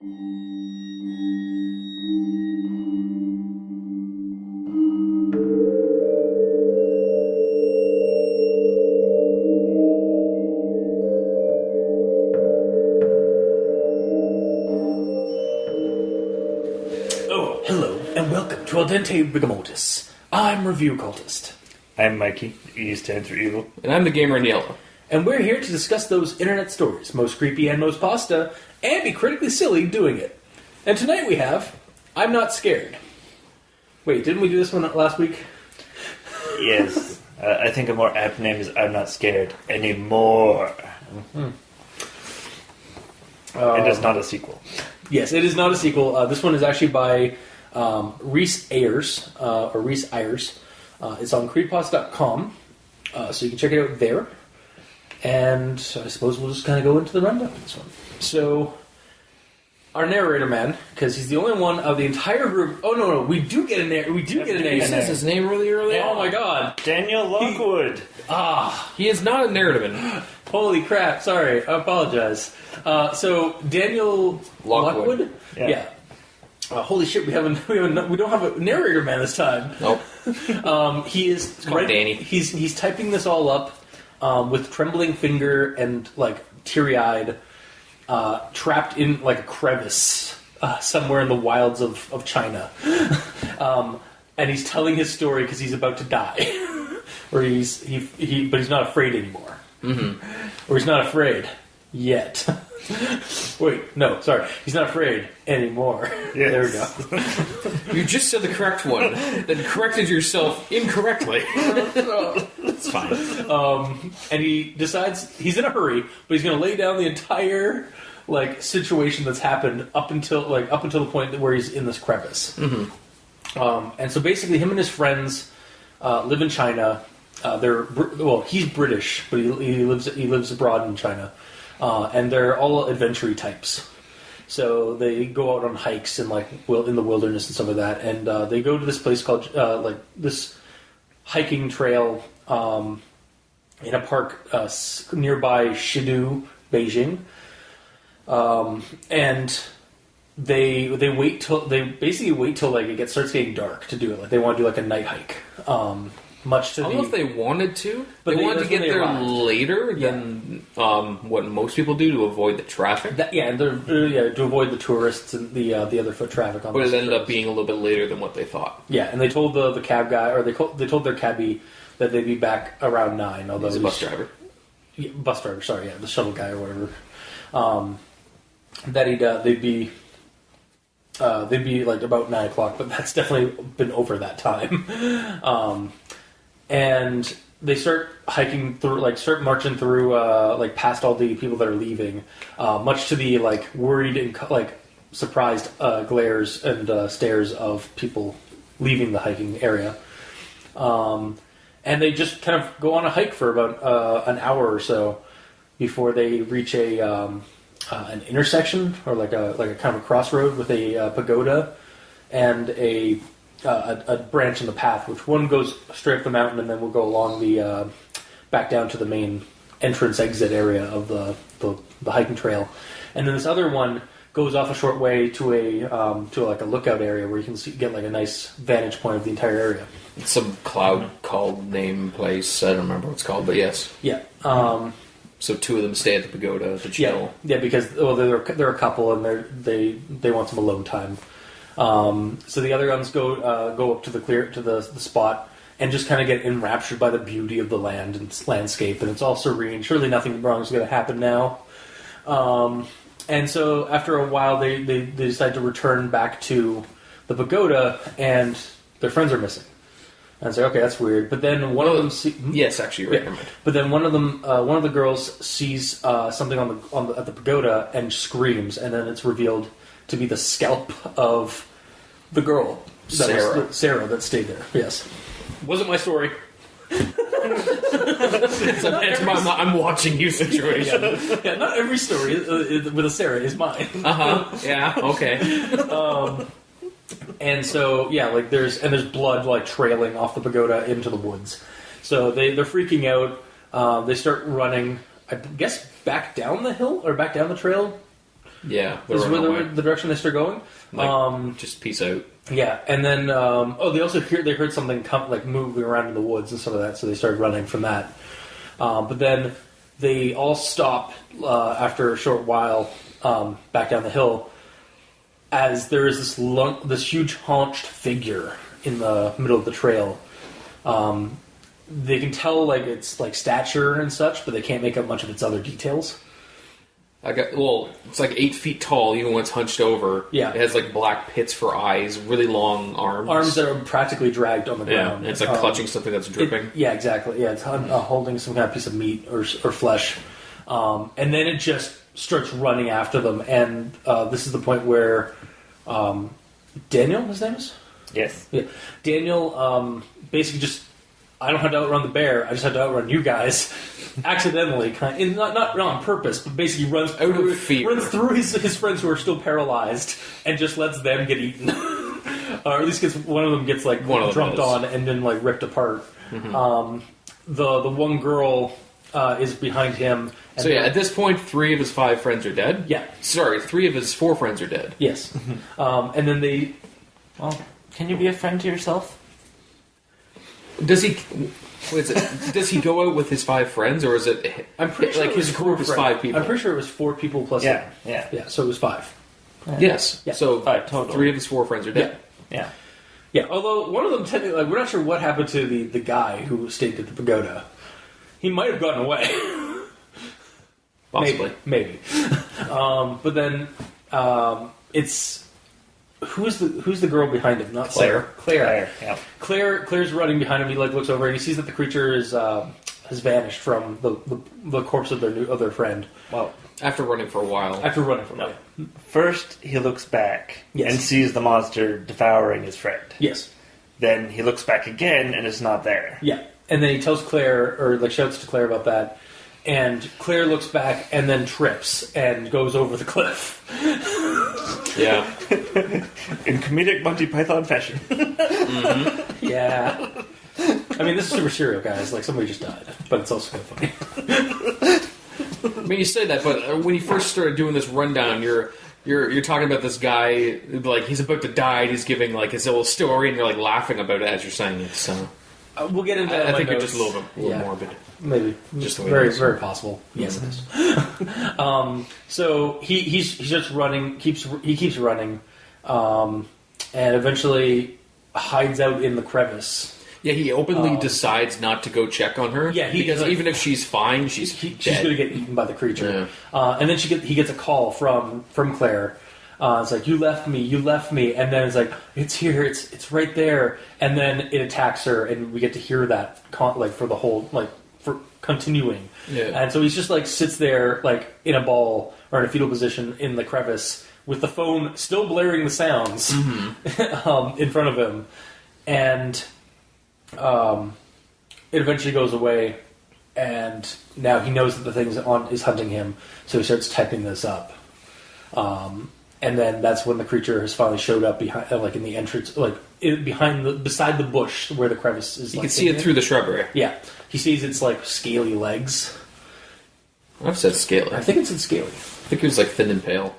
Oh, hello, and welcome to Dente Rigamortis. I'm Review Cultist. I'm Mikey, E stands for evil. And I'm the gamer in yellow. And we're here to discuss those internet stories, most creepy and most pasta, and be critically silly doing it. And tonight we have I'm Not Scared. Wait, didn't we do this one last week? Yes, I think a more apt name is I'm Not Scared Anymore. And it's not a sequel. Yes, it is not a sequel. This one is actually by Reece Ayers, Reece Ayers. It's on Creepypasta.com, so you can check it out there. And I suppose we'll just kind of go into the rundown of this one. So, our narrator man, because he's the only one of the entire group. Oh no, we do get a narrator. We do get a narrator. He says his name really early on. Oh my god, Daniel Lockwood. He is not a narrative. Holy crap! Sorry, I apologize. So Daniel Lockwood. Yeah. Holy shit! We don't have a narrator man this time. Nope. He is called Danny. He's typing this all up with trembling finger and like teary-eyed, trapped in like a crevice somewhere in the wilds of China, and he's telling his story because he's about to die, or but he's not afraid anymore. Or he's not afraid yet. Wait, no, sorry. He's not afraid anymore. Yes. There we go. You just said the correct one, then corrected yourself incorrectly. It's fine. And he decides he's in a hurry, but he's going to lay down the entire like situation that's happened up until the point where he's in this crevice. And so basically, him and his friends live in China. He's British, but he lives abroad in China, and they're all adventure types. So they go out on hikes and in the wilderness and stuff like that, and they go to this place called this hiking trail in a park nearby Shidu, Beijing, and they basically wait till like starts getting dark to do it. Like they want to do like a night hike. Much to I don't know if they wanted to, but they wanted to get there later than what most people do to avoid the traffic. To avoid the tourists and the other foot traffic on. But it ended up being a little bit later than what they thought. Yeah, and they told the cab guy, or they told their cabbie that they'd be back around 9. Although he's a bus driver. Yeah, bus driver, sorry, yeah, the shuttle guy or whatever. That they'd be like about 9 o'clock, but that's definitely been over that time. And they start hiking through, start marching through, past all the people that are leaving, much to the, worried and, surprised glares and stares of people leaving the hiking area. And they just kind of go on a hike for about an hour or so before they reach an intersection, or like a kind of a crossroad with a pagoda and a branch in the path, which one goes straight up the mountain and then will go along the back down to the main entrance exit area of the hiking trail, and then this other one goes off a short way to a lookout area where you can get a nice vantage point of the entire area. It's some cloud called name place. I don't remember what it's called, but yes. Yeah. So two of them stay at the pagoda to chill. Yeah, because they're a couple and they want some alone time. So the other ones go up to the spot and just kind of get enraptured by the beauty of the land and landscape, and it's all serene. Surely nothing wrong is going to happen now. And so after a while, they decide to return back to the pagoda, and their friends are missing. And it's like, okay, that's weird. But then one of them yes, actually, you're right. But then one of the girls sees something at the pagoda and screams, and then it's revealed to be the scalp of the girl, Sarah, that stayed there. Yes, wasn't my story. It's I'm watching you situation. Yeah, not every story with a Sarah is mine. Yeah. Okay. And so there's blood trailing off the pagoda into the woods. So they're freaking out. They start running, I guess, back down the hill or back down the trail. Yeah, This is where the direction they start going. Just peace out. Yeah, and then they also heard something moving around in the woods and some of that, so they started running from that. But then they all stop after a short while back down the hill, as there is this huge haunched figure in the middle of the trail. They can tell it's stature and such, but they can't make out much of its other details. It's 8 feet tall, even when it's hunched over. Yeah. It has black pits for eyes, really long arms. Arms that are practically dragged on the ground. Yeah, and it's clutching something that's dripping. Yeah, exactly. Yeah, it's holding some kind of piece of meat or flesh. And then it just starts running after them. And this is the point where Daniel, his name is? Yes. Yeah. Daniel basically just, I don't have to outrun the bear, I just have to outrun you guys. Accidentally, not on purpose, but basically runs through his friends who are still paralyzed and just lets them get eaten. Or at least one of them gets drumped on and then ripped apart. Mm-hmm. The one girl is behind him. And at this point, 3 of his 5 friends are dead? Yeah. Sorry, 3 of his 4 friends are dead. Yes. And then they... Well, can you be a friend to yourself? Does he... Does he go out with his 5 friends, or is it? I'm pretty sure his group is 5 people. I'm pretty sure it was 4 people plus. Yeah. So it was 5. Yes. Yeah. So 5 total. 3 of his 4 friends are dead. Yeah. Although one of them technically, we're not sure what happened to the guy who stayed at the pagoda. He might have gotten away. Possibly. Maybe. But then it's. Who's the girl behind him? Not Claire. Claire. Yeah. Claire's running behind him. He looks over and he sees that the creature has vanished from the corpse of their friend. Well, after running for a while. First, he looks back Yes. and sees the monster devouring his friend. Yes. Then he looks back again and it's not there. Yeah. And then he tells Claire, or shouts to Claire about that. And Claire looks back and then trips and goes over the cliff. Yeah. In comedic Monty Python fashion. Mm-hmm. Yeah. I mean, this is super serial, guys. Somebody just died. But it's also kind of funny. I mean, you say that, but when you first started doing this rundown, you're talking about this guy, he's about to die, and he's giving, his little story, and you're, laughing about it as you're saying it, so... We'll get into that. I think you're just a little morbid. Maybe. Just the way very, it is. very possible. Yes, it is. So he's just running. He keeps running, and eventually hides out in the crevice. Yeah, he openly decides not to go check on her. Yeah, because even if she's fine, she's going to get eaten by the creature. Yeah. And then he gets a call from Claire. It's you left me, and then it's it's here, it's right there, and then it attacks her, and we get to hear that for the whole for continuing. Yeah. And so he's just sits there in a ball or in a fetal position in the crevice with the phone still blaring the sounds in front of him, and it eventually goes away, and now he knows that the thing is hunting him, so he starts typing this up. And then that's when the creature has finally showed up behind, in the entrance, beside the bush where the crevice is. You can see it through the shrubbery. Yeah, he sees its scaly legs. I've said scaly. I think it said scaly. I think it was thin and pale.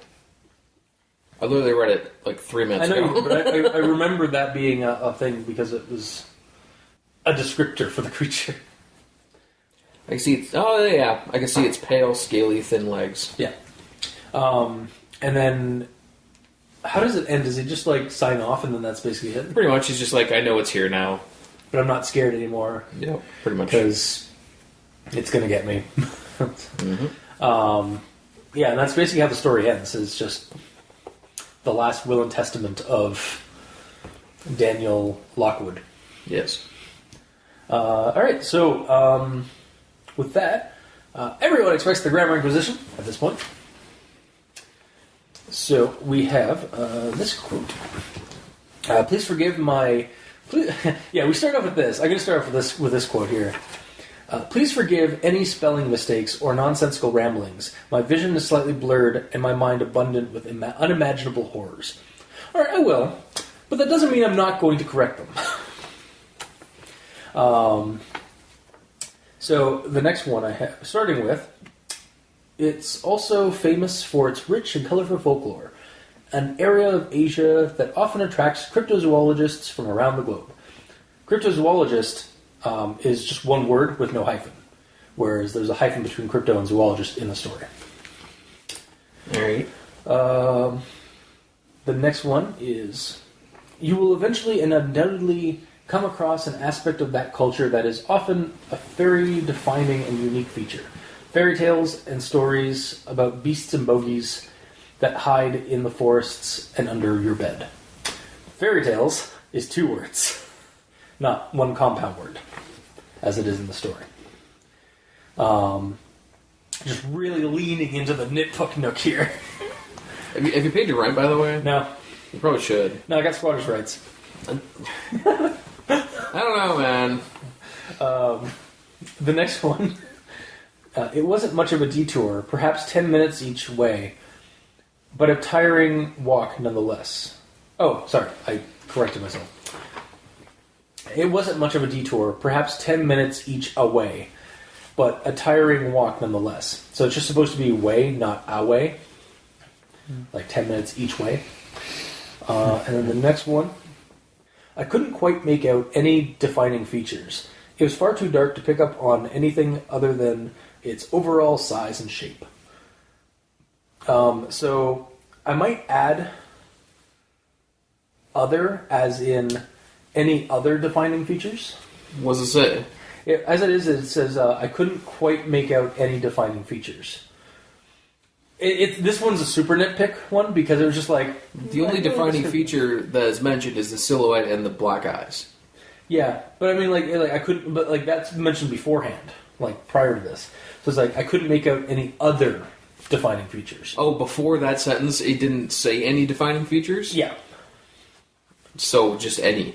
I literally read it 3 minutes ago. ago. But I remember that being a thing because it was a descriptor for the creature. I can see it's. Oh yeah, I can see its pale, scaly, thin legs. Yeah. And then, how does it end? Does he just sign off, and then that's basically it? Pretty much, he's just I know it's here now, but I'm not scared anymore. Yeah, pretty much, because it's gonna get me. Mm-hmm. Yeah, and that's basically how the story ends. It's just the last will and testament of Daniel Lockwood. Yes. All right. So, with that, everyone expects the Grammar Inquisition at this point. So we have this quote. Please forgive my. Yeah, we start off with this. I'm going to start off with this quote here. Please forgive any spelling mistakes or nonsensical ramblings. My vision is slightly blurred and my mind abundant with unimaginable horrors. All right, I will, but that doesn't mean I'm not going to correct them. So the next one I have, starting with, It's also famous for its rich and colorful folklore, an area of Asia that often attracts cryptozoologists from around the globe. Cryptozoologist is just one word with no hyphen, whereas there's a hyphen between crypto and zoologist in the story. All right. The next one is, you will eventually and undoubtedly come across an aspect of that culture that is often a very defining and unique feature. Fairy tales and stories about beasts and bogies that hide in the forests and under your bed. Fairy tales is 2 words, not one compound word, as it is in the story. Just really leaning into the nitpick nook here. Have you paid your rent, by the way? No. You probably should. No, I got squatters' rights. I don't know, man. The next one. It wasn't much of a detour, perhaps 10 minutes each way, but a tiring walk nonetheless. Oh, sorry, I corrected myself. It wasn't much of a detour, perhaps 10 minutes each away, but a tiring walk nonetheless. So it's just supposed to be way, not away. Like 10 minutes each way. And then the next one. I couldn't quite make out any defining features. It was far too dark to pick up on anything other than its overall size and shape. So I might add other, as in any other defining features. What does it say? As it is, it says, I couldn't quite make out any defining features. This one's a super nitpick one, because it was just like... The only defining feature that is mentioned is the silhouette and the black eyes. Yeah, but I mean, like I couldn't... But, like, that's mentioned beforehand, like, prior to this. So it's like, I couldn't make out any other defining features. Oh, before that sentence, it didn't say any defining features? Yeah. So, just any.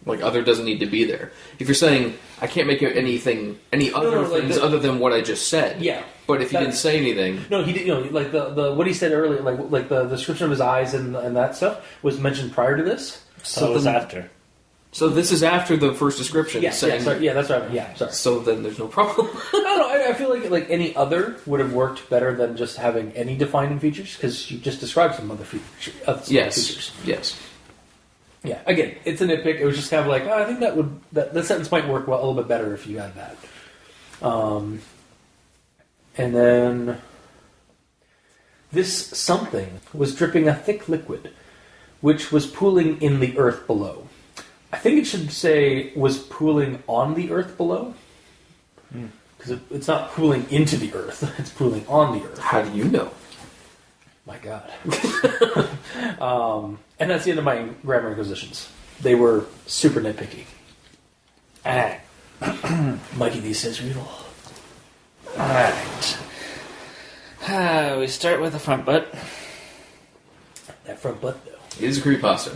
Like, other doesn't need to be there. If you're saying, I can't make out anything, any other things other than what I just said. Yeah. But if you didn't say anything... No, he did. You know, like the what he said earlier, like the description of his eyes and that stuff was mentioned prior to this. So it was after. So this is after the first description. Yeah, saying, sorry, yeah, that's right. Yeah, sorry. So then there's no problem. I feel like any other would have worked better than just having any defining features, because you just described some other features. Yes. Yeah. Again, it's a nitpick. It was just kind of like, I think that sentence might work a little bit better if you had that. And then this something was dripping a thick liquid, which was pooling in the earth below. I think it should say was pooling on the earth below, because it's not pooling into the earth; it's pooling on the earth. How do you know? My God. And that's the end of my grammar inquisitions. They were super nitpicky. Alright. Mikey D says read all. Alright. We start with the front butt. That front butt, though. It is a creepypasta.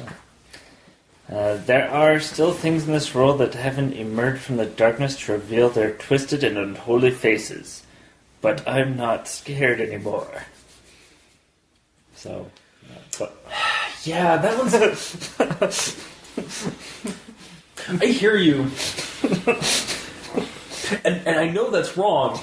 There are still things in this world that haven't emerged from the darkness to reveal their twisted and unholy faces. But I'm not scared anymore. So, but... Yeah, that one's... I hear you. and I know that's wrong.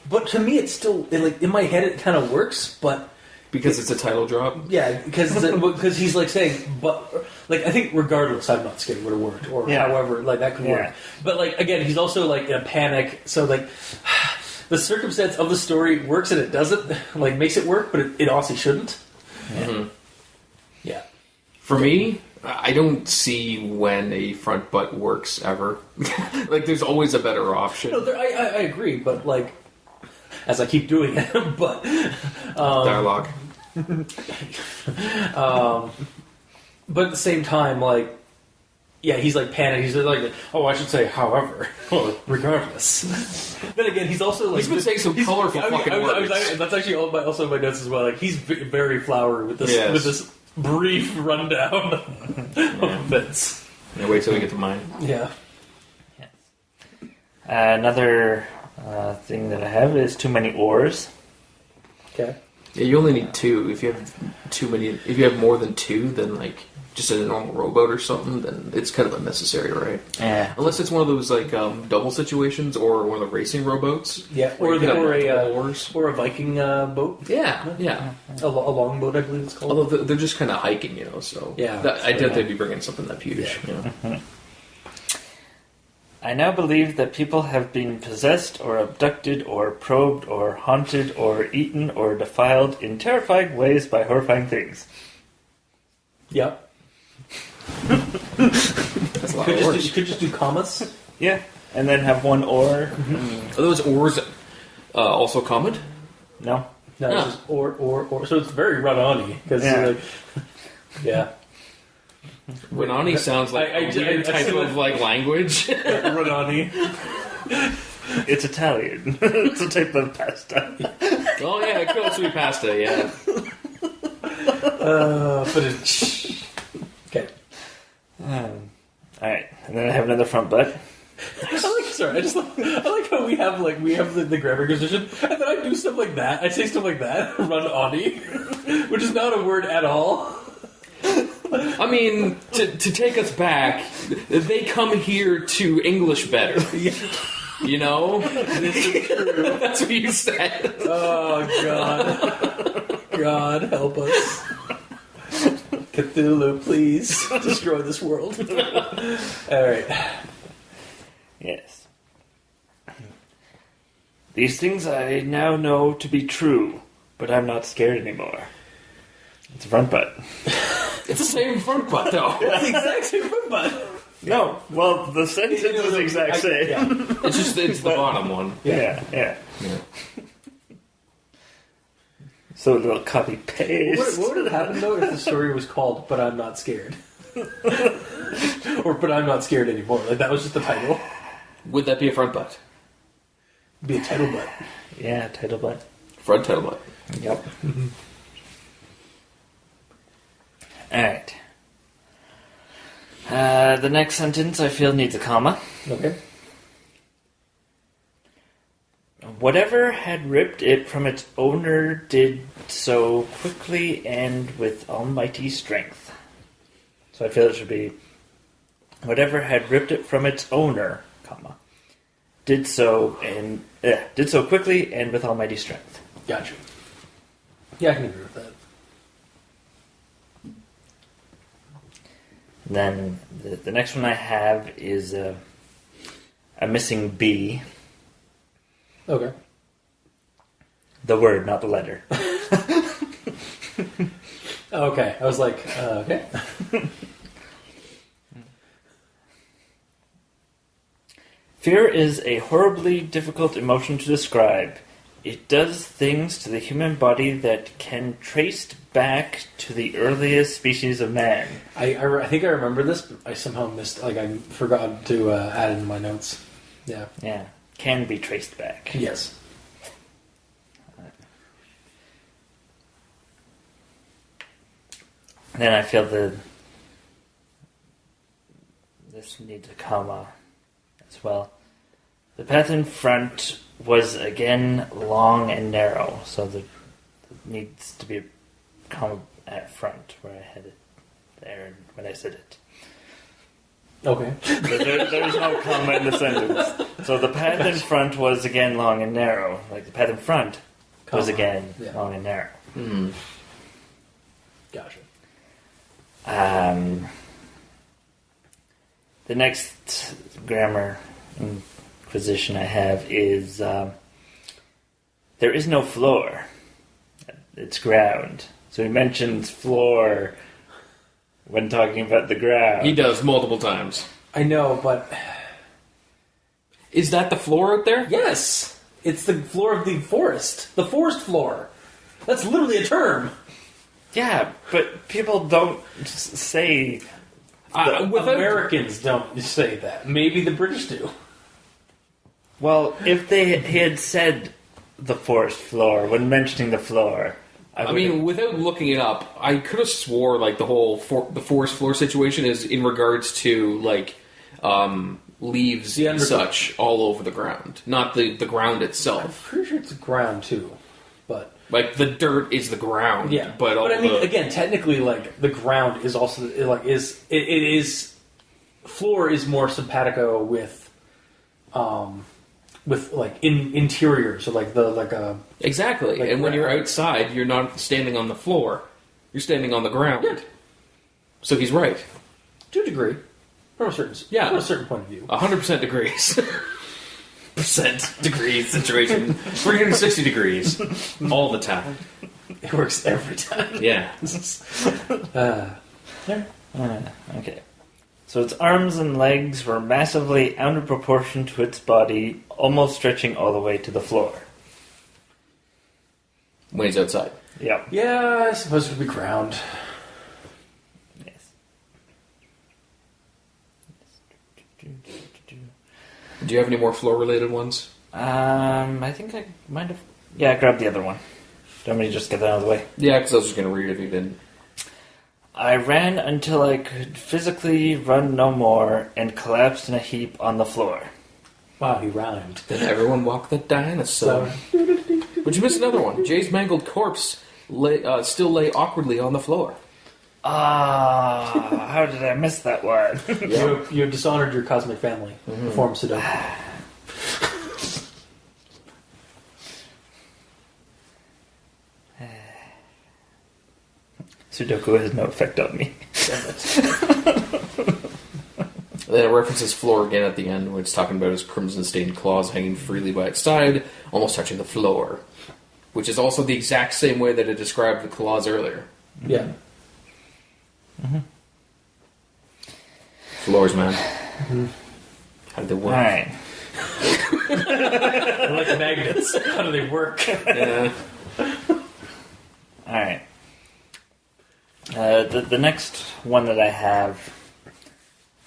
But to me, it's still... in my head, it kind of works, but... Because it's a title drop? Yeah, because he's like saying, but... Like, I think regardless, I'm not scared would have worked. Or however, like, that could work. But, like, again, he's also, like, in a panic. So, like... The circumstance of the story works and it doesn't, like, makes it work, but it honestly shouldn't. Mm-hmm. Yeah. For me, I don't see when a front butt works ever. Like, there's always a better option. No, I agree, but, like, as I keep doing it, but... Dialogue. But at the same time, like, yeah, he's like panicked. He's like, oh, I should say, however, regardless. Then again, he's also like... He's been saying some colorful fucking words. That's actually also my notes as well. Like, he's very flowery with this brief rundown of events. Yeah, wait till we get to mine. Yeah. Yes. Another thing that I have is too many oars. Okay. Yeah, you only need 2. If you have too many, if you have more than 2, then like just a normal rowboat or something, then it's kind of unnecessary, right? Yeah. Unless it's one of those like double situations or one of the racing rowboats. Yeah, or a Viking boat. Yeah. A longboat, I believe it's called. Although they're just kind of hiking, so I doubt they'd be bringing something that huge. Yeah. I now believe that people have been possessed or abducted or probed or haunted or eaten or defiled in terrifying ways by horrifying things. Yep. That's a lot of oars. You could just do commas. Yeah, and then have one oar. Are those oars also common? No. No, it's just or. So it's very run-on-y. Because, yeah. Renani sounds like a weird type of like language. Run-on-y. It's Italian. It's a type of pasta. Oh yeah, it could also be pasta, yeah. But it's... Okay. Alright, and then I have another front butt. I like how we have the grammar position, and then I do stuff like that. I say stuff like that, run-on-y, which is not a word at all. I mean, to take us back, they come here to English better. You know? This is true. That's what you said. Oh, God. God, help us. Cthulhu, please. Destroy this world. Alright. Yes. These things I now know to be true, but I'm not scared anymore. It's a front butt. It's the same front butt, though. It's the exact same front butt. No, well, the sentence is the exact same. Yeah. It's the bottom one. Yeah. So a little copy paste. What would have happened, though, if the story was called But I'm Not Scared? Or But I'm Not Scared Anymore. Like, that was just the title. Would that be a front butt? Be a title butt. Yeah, title butt. Front title butt. Yep. Alright. The next sentence I feel needs a comma. Okay. Whatever had ripped it from its owner did so quickly and with almighty strength. So I feel it should be whatever had ripped it from its owner, comma, did so quickly and with almighty strength. Gotcha. Yeah, I can agree with that. Then the next one I have is a missing B. Okay. The word, not the letter. Okay. I was like, okay. Fear is a horribly difficult emotion to describe. It does things to the human body that can trace back to the earliest species of man. I think I remember this, but I somehow missed, I forgot to add it in my notes. Yeah. Yeah, can be traced back. Yes. Then I feel this needs a comma as well. The path in front was again long and narrow, so there needs to be a comma at front where I had it there when I said it. Okay. There's no comma in the sentence. So the path in front was again long and narrow. Like the path in front was again long and narrow. Mm. Gotcha. The next grammar inquisition I have is there is no floor. It's ground. So he mentions floor when talking about the ground. He does multiple times. I know, but... Is that the floor out there? Yes! It's the floor of the forest. The forest floor. That's literally a term. Yeah, but people don't say... Americans don't say that. Maybe the British do. Well, if they had said the forest floor when mentioning the floor... I mean, without looking it up, I could have swore like the whole the forest floor situation is in regards to like leaves and such all over the ground, not the ground itself. I'm pretty sure it's ground too, but Like the dirt is the ground. Yeah, but I mean, again, technically, like the ground is also like it is floor is more simpatico with like interior, so like exactly. like and when you're outside, you're not standing on the floor; you're standing on the ground. Yeah. So he's right. To a degree, from a certain point of view. 100% degrees. Degrees situation. 360 degrees all the time. It works every time. Yeah. Okay. So its arms and legs were massively out of proportion to its body, almost stretching all the way to the floor. When he's outside. Yep. Yeah, I suppose it would be ground. Yes. Do you have any more floor-related ones? I think I might have... Yeah, grab the other one. Do you want me to just get that out of the way? Yeah, because I was just going to read it if you didn't. I ran until I could physically run no more and collapsed in a heap on the floor. Wow, he rhymed. Then everyone walked the dinosaur. But you missed another one. Jay's mangled corpse still lay awkwardly on the floor. How did I miss that one? You have dishonored your cosmic family. Perform Sudoku. Sudoku has no effect on me. Then it references floor again at the end, where it's talking about his crimson-stained claws hanging freely by its side, almost touching the floor. Which is also the exact same way that it described the claws earlier. Yeah. Mm-hmm. Floors, man. Mm-hmm. How do they work? Alright. They're like magnets. How do they work? Yeah. Alright. The next one that I have,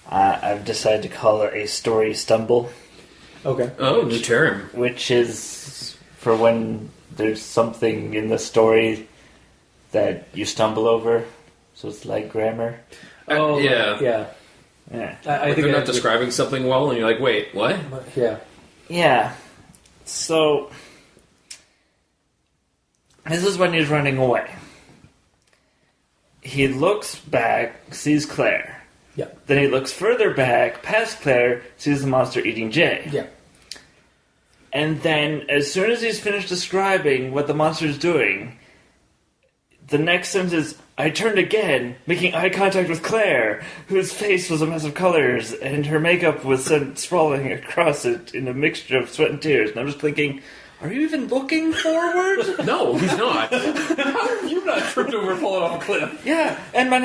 I've decided to call it a story stumble. Okay. Oh, new term. Which is for when there's something in the story that you stumble over. So it's like grammar. Oh, yeah. Yeah. Yeah. I think they're not describing something well, and you're like, wait, what? Yeah. Yeah. So, this is when he's running away. He looks back, sees Claire. Yeah. Then he looks further back, past Claire, sees the monster eating Jay. Yeah. And then, as soon as he's finished describing what the monster's doing, the next sentence is, I turned again, making eye contact with Claire, whose face was a mess of colors, and her makeup was sent sprawling across it in a mixture of sweat and tears. And I'm just thinking, are you even looking forward? No, he's not. How have you not tripped over and fallen off a cliff? Yeah, and my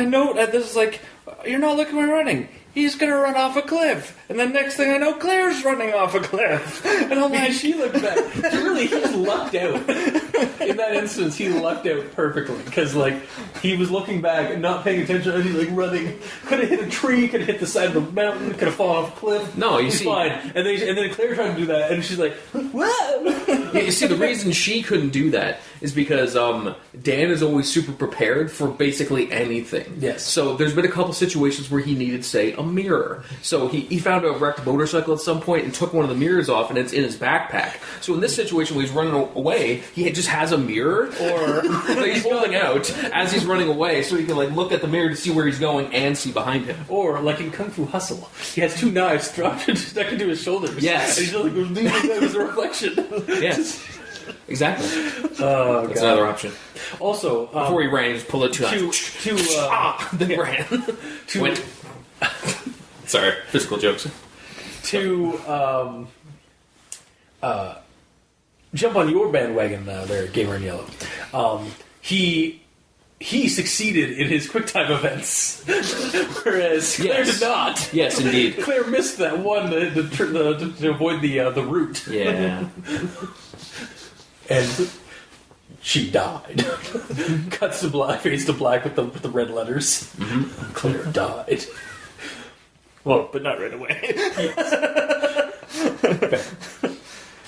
note at this is like, you're not looking where running. He's gonna run off a cliff. And then next thing I know, Claire's running off a cliff. And I'm like, she looked back. Really, he just lucked out. In that instance, he lucked out perfectly. Because, like, he was looking back and not paying attention, and he's, like, running. Could have hit a tree, could have hit the side of the mountain, could have fallen off a cliff. No, he's fine. And then Claire tried to do that, and she's like, whoa! You see, the reason she couldn't do that is because Dan is always super prepared for basically anything. Yes. So there's been a couple situations where he needed, say, a mirror. So he found a wrecked motorcycle at some point and took one of the mirrors off, and it's in his backpack. So in this situation where he's running away, he just has a mirror or that he's holding out as he's running away, so he can like look at the mirror to see where he's going and see behind him. Or, like in Kung Fu Hustle, he has two knives dropped stuck into his shoulders. Yes. And he's just like, that was a reflection. Yes. Exactly. Oh, That's God. another option. Also, Before he ran, he just pulled out two knives. Then ran. Went. Sorry, physical jokes. To jump on your bandwagon there, Gamer in Yellow. He succeeded in his QuickTime events, whereas Claire did not. Yes, indeed. Claire missed that one to avoid the route. Yeah. And she died. Cuts to black, face to black with the red letters. Mm-hmm. Claire died. well, but not right away.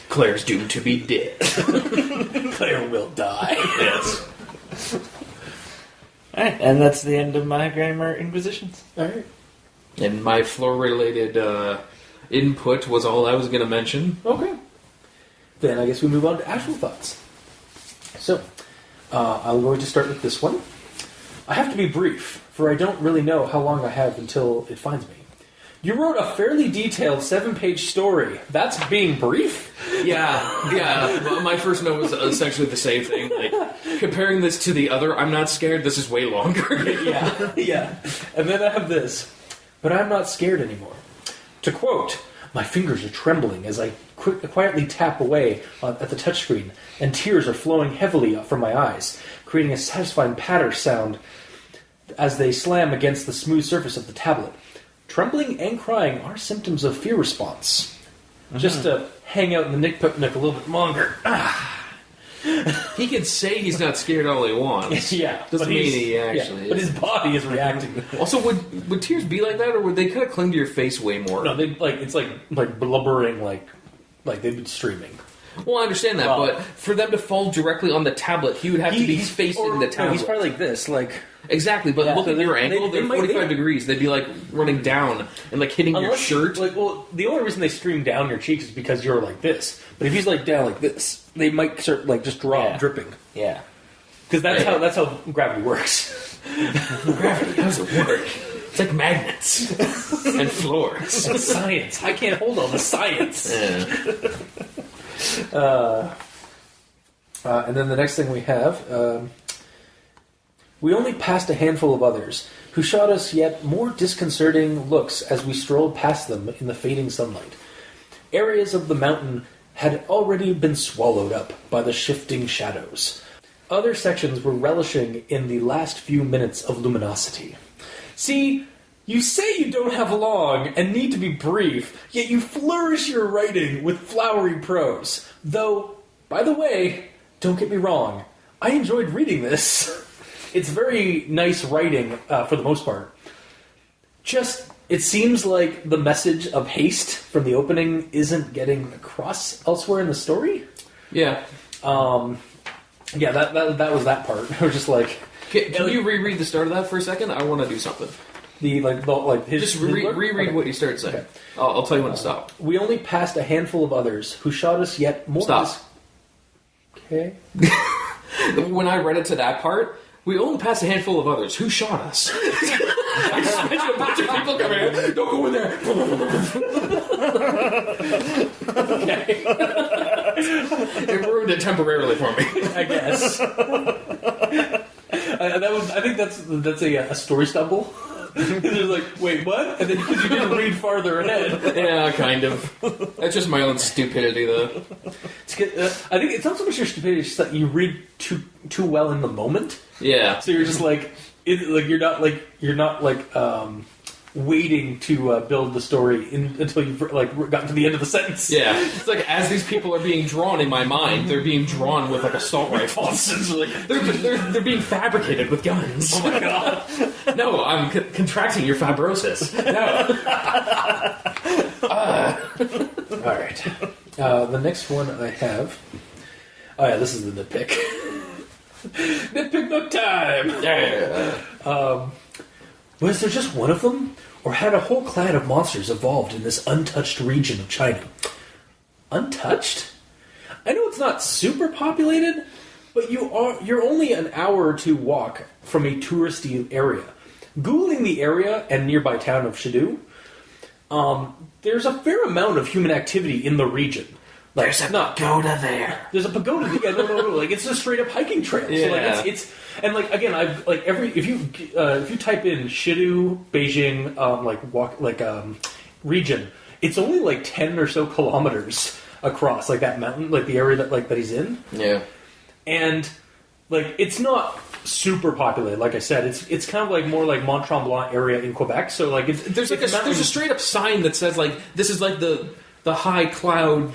Claire's doomed to be dead. Claire will die. Yes. Alright, and that's the end of my grammar inquisitions. Alright. And my floor-related input was all I was going to mention. Okay. Then I guess we move on to actual thoughts. so I'm going to start with this one. I have to be brief, for I don't really know how long I have until it finds me. You wrote a fairly detailed 7-page story. That's being brief? Yeah. My first note was essentially the same thing. Like, comparing this to the other, I'm not scared, this is way longer. Yeah. And then I have this. But I'm not scared anymore. To quote, my fingers are trembling as I quietly tap away at the touchscreen, and tears are flowing heavily from my eyes, creating a satisfying patter sound as they slam against the smooth surface of the tablet. Trembling and crying are symptoms of fear response. Just to hang out in the nitpick a little bit longer. He can say he's not scared all he wants. Yeah. Doesn't mean he actually is. But his body is reacting. Also, would tears be like that, or would they kind of cling to your face way more? No, it's like blubbering, like they've been streaming. Well, I understand that, but for them to fall directly on the tablet, he would have to be facing the tablet. No, he's probably like this, like... Exactly, but look at your angle, they're 45 they, degrees. They'd be like running down and like hitting your shirt. The only reason they stream down your cheeks is because you're like this. But if he's like down like this, they might start like just dripping. Yeah. Because that's how gravity works. Gravity doesn't work. It's like magnets and floors. It's science. I can't hold on to science. Yeah. And then the next thing we have, we only passed a handful of others, who shot us yet more disconcerting looks as we strolled past them in the fading sunlight. Areas of the mountain had already been swallowed up by the shifting shadows. Other sections were relishing in the last few minutes of luminosity. See, you say you don't have long and need to be brief, yet you flourish your writing with flowery prose. Though, by the way, don't get me wrong, I enjoyed reading this. It's very nice writing, for the most part. Just, it seems like the message of haste from the opening isn't getting across elsewhere in the story. Yeah. Yeah, that was that part. I was just like... Can you reread the start of that for a second? I want to do something. Just reread what you started saying. Okay. I'll tell you when to stop. We only passed a handful of others who shot us yet more... Stop. Okay. When I read it to that part... We only passed a handful of others. Who shot us? I just mentioned a bunch of people coming in. Don't go in there. Okay. It ruined it temporarily for me. I guess. I think that's a story stumble. It's like, wait, what? And then because you didn't read farther ahead. Yeah, kind of. That's just my own stupidity, though. I think it's not so much your stupidity; it's just that you read too well in the moment. Yeah. So you're just you're not waiting to build the story until you've gotten to the end of the sentence. Yeah. It's like as these people are being drawn in my mind, they're being drawn with like assault rifles. They're being fabricated with guns. Oh my god. No, I'm contracting your fibrosis. No. All right. The next one I have. Oh yeah, this is the nitpick. Nitpick nook time. Yeah. Was there just one of them, or had a whole clan of monsters evolved in this untouched region of China? Untouched? I know it's not super populated, but you're only an hour or two walk from a touristy area. Googling the area and nearby town of Shidu, there's a fair amount of human activity in the region. There's a pagoda there. There's a pagoda. Yeah, no. It's a straight up hiking trail. Yeah. So it's and again, I've if you type in Shidu, Beijing, region, it's only 10 or so kilometers across, that mountain, the area that he's in. Yeah. And it's not super populated. Like I said, it's kind of more like Mont Tremblant area in Quebec. So there's a straight up sign that says this is the high cloud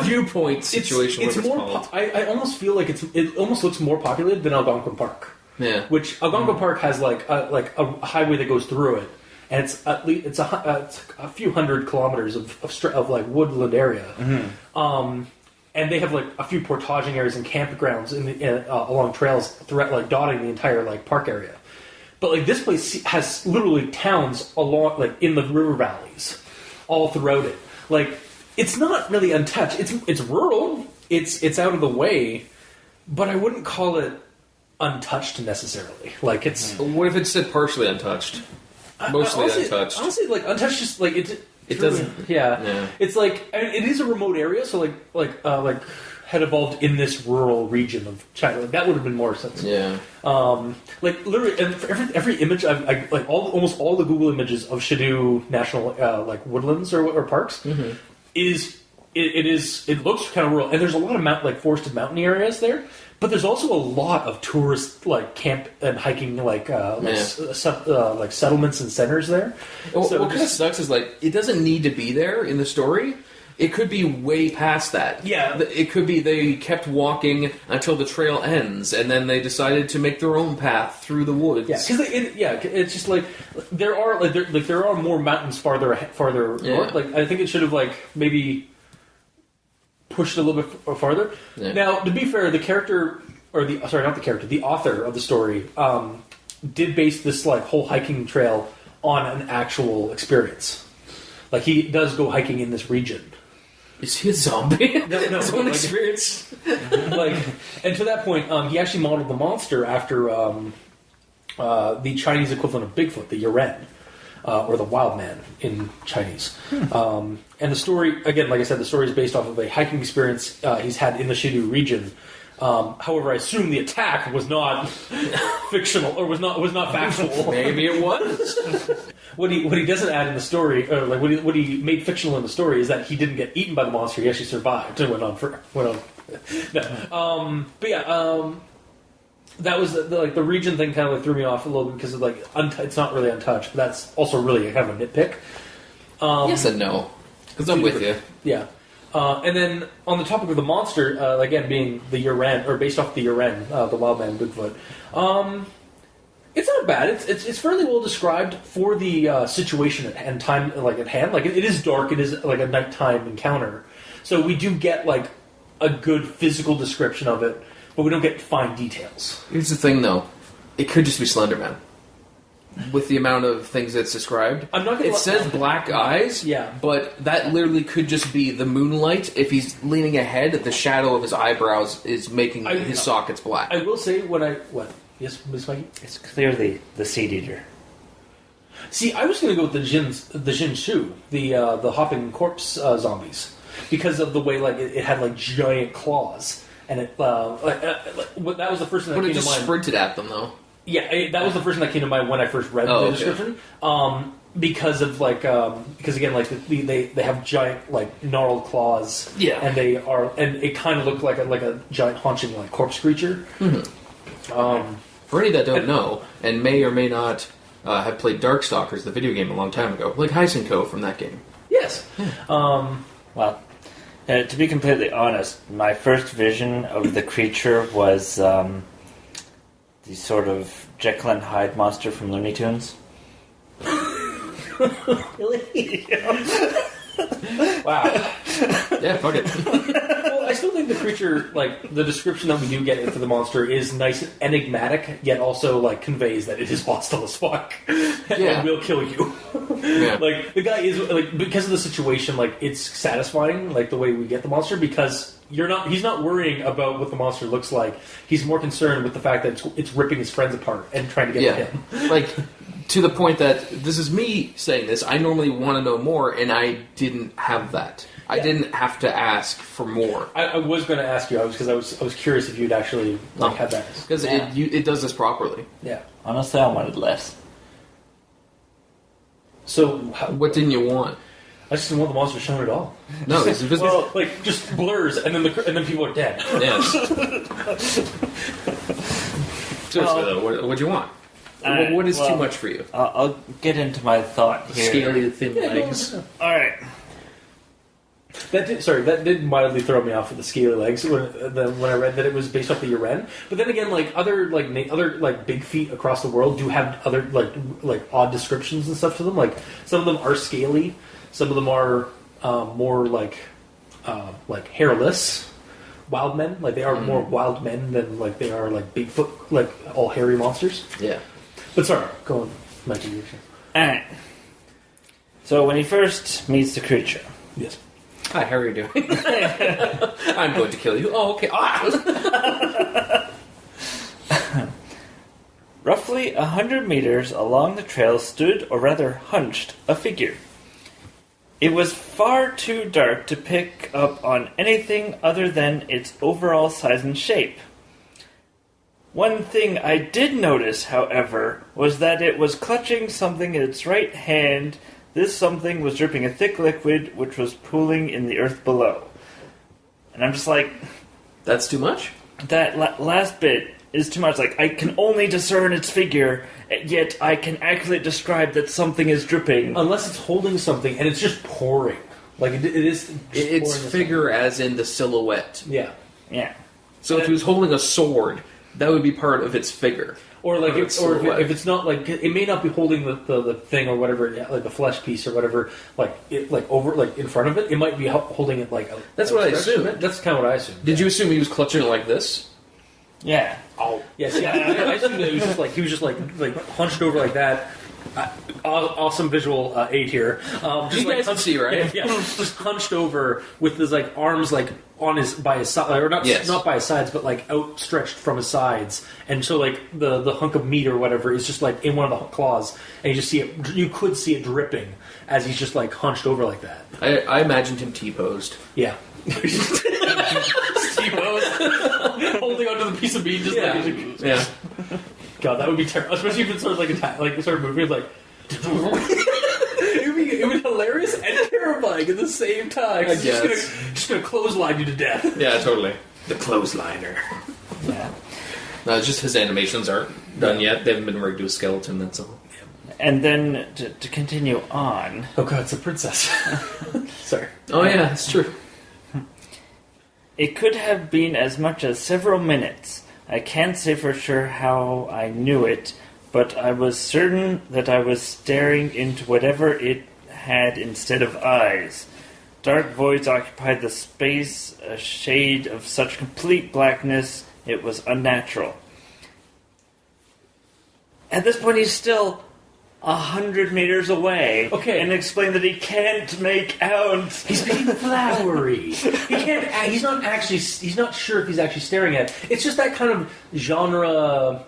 viewpoint situation. It's more. I almost feel like it almost looks more populated than Algonquin Park. Yeah. Which Algonquin Park has a highway that goes through it, and it's at least it's a few hundred kilometers of woodland area. Mm-hmm. And they have a few portaging areas and campgrounds along trails throughout, dotting the entire park area. But this place has literally towns along in the river valleys, all throughout it. It's not really untouched. It's rural. It's out of the way, but I wouldn't call it untouched necessarily. Like it's What if it said partially untouched? Mostly honestly, untouched. Honestly, like untouched, just like it doesn't- Yeah. yeah. It's like it is a remote area, so like had evolved in this rural region of China. Like that would have been more sense. Yeah. Like literally, and for every image, I like almost all the Google images of Shadu National like woodlands or parks it looks kind of rural, and there's a lot of forested mountain areas there. But there's also a lot of tourist like camp and hiking like settlements and centers there. What So kind of sucks is like it doesn't need to be there in the story. It could be way past that. Yeah. It could be they kept walking until the trail ends, and then they decided to make their own path through the woods. Yeah, because it's just like there are more mountains farther north. Like I think it should have like maybe pushed a little bit farther. Yeah. Now, to be fair, the author of the story did base this like whole hiking trail on an actual experience. Like he does go hiking in this region. Is he a zombie? No, His own experience. And to that point, he actually modeled the monster after the Chinese equivalent of Bigfoot, the Yeren, or the Wild Man in Chinese. And the story, again, like I said, the story is based off of a hiking experience he's had in the Shadu region. However, I assume the attack was not fictional or was not factual. Maybe it was. What he doesn't add in the story, or like what he made fictional in the story, is that he didn't get eaten by the monster. He actually survived and went on. No, but yeah, that was the region thing. Kind of like threw me off a little bit because of like it's not really untouched. But that's also really kind of a nitpick. Yes and no, because I'm with you. Yeah. And then on the topic of the monster, again being the Yeren, or based off the Yeren, the Wild Man Bigfoot, it's not bad. It's fairly well described for the situation and time at hand. Like it is dark. It is like a nighttime encounter, so we do get like a good physical description of it, but we don't get fine details. Here's the thing, though: it could just be Slender Man. With the amount of things that's described, I'm not gonna it says black eyes, Yeah. but that literally could just be the moonlight. If he's leaning ahead, the shadow of his eyebrows is making his sockets black. I will say Yes, Ms. Mikey? It's clearly the Seed Eater. See, I was going to go with the Jin Shu, the hopping corpse zombies, because of the way like it had like giant claws, and it that was the first thing that But came it just to mind. sprinted at them, though. Yeah, that was the first thing that came to mind when I first read the description. Because of because again, like they have giant like gnarled claws, Yeah. and it kind of looked like a giant haunching like corpse creature. Mm-hmm. For any that don't know, and may or may not have played Darkstalkers, the video game, a long time ago, like Heisenko from that game. Yes. Well, to be completely honest, my first vision of the creature was the sort of Jekyll and Hyde monster from Looney Tunes. Really? Wow. Yeah, fuck it. Well, I still think the creature, like the description that we do get for the monster, is nice, and enigmatic, yet also like conveys that it is hostile as fuck and will kill you. Yeah. Like the guy is like, because of the situation, like it's satisfying, like the way we get the monster, because he's not worrying about what the monster looks like. He's more concerned with the fact that it's ripping his friends apart and trying to get to him. Like, to the point that this is me saying this, I normally want to know more, and I didn't have that. I didn't have to ask for more. I was going to ask you, because I was curious if you'd actually had that. Because it does this properly. Yeah. Honestly, I wanted less. So What didn't you want? I just didn't want the monster shown at all. No, it's invisible. Well, like just blurs, and then people are dead. Yeah. Seriously, though, what'd you want? What is too much for you? I'll get into my thought here. Scaly, thin legs. All right. That did mildly throw me off with the scaly legs when I read that it was based off the Yeren. But then again, like other big feet across the world do have other like odd descriptions and stuff to them. Like some of them are scaly, some of them are more like hairless. Wild men, like they are more wild men than like they are like Bigfoot, like all hairy monsters. Yeah. But sorry, go on, Mikey. All right. So when he first meets the creature, Yes. Hi, how are you doing? I'm going to kill you. Oh, okay. Ah! Roughly 100 meters along the trail stood, or rather hunched, a figure. It was far too dark to pick up on anything other than its overall size and shape. One thing I did notice, however, was that it was clutching something in its right hand. This something was dripping a thick liquid which was pooling in the earth below. And I'm just like... That's too much? That last bit is too much. Like, I can only discern its figure, yet I can accurately describe that something is dripping. Unless it's holding something and it's just pouring. Like, it is... just It's pouring figure as in the silhouette. Yeah. Yeah. So if he was holding a sword, that would be part of its figure. Or like, Or its if silhouette. it's not like, it may not be holding the thing or whatever, like the flesh piece or whatever, like over like in front of it. It might be holding it like. That's what I assumed. That's kind of what I assumed. Did you assume he was clutching it like this? Yeah. Oh, yes. Yeah, I assumed that he was just like hunched over like that. Awesome visual aid here. Just You guys can see, right? Yeah, just hunched over with his like arms like by his side, or not Yes. not by his sides, but like outstretched from his sides, and so like the hunk of meat or whatever is just like in one of the claws, and you just see it. You could see it dripping as he's just like hunched over like that. I imagined him T-posed. Yeah. T-posed, holding onto the piece of meat, just like Yeah. God, that would be terrible. Especially if it starts like started moving, like it would be hilarious and terrifying at the same time. I It's guess. just gonna clothesline you to death. Yeah, totally. The clothesliner. Yeah. No, it's just his animations aren't done yet. They haven't been rigged to a skeleton, that's all. And then, to continue on... Oh God, it's a princess. Sorry. Oh yeah, that's true. It could have been as much as several minutes. I can't say for sure how I knew it, but I was certain that I was staring into whatever it had instead of eyes. Dark voids occupied the space, a shade of such complete blackness, it was unnatural. At this point, he's still 100 meters away. Okay. And explained that he can't make out. He's being flowery. He can't. He's not actually. He's not sure if he's actually staring at it. It's just that kind of genre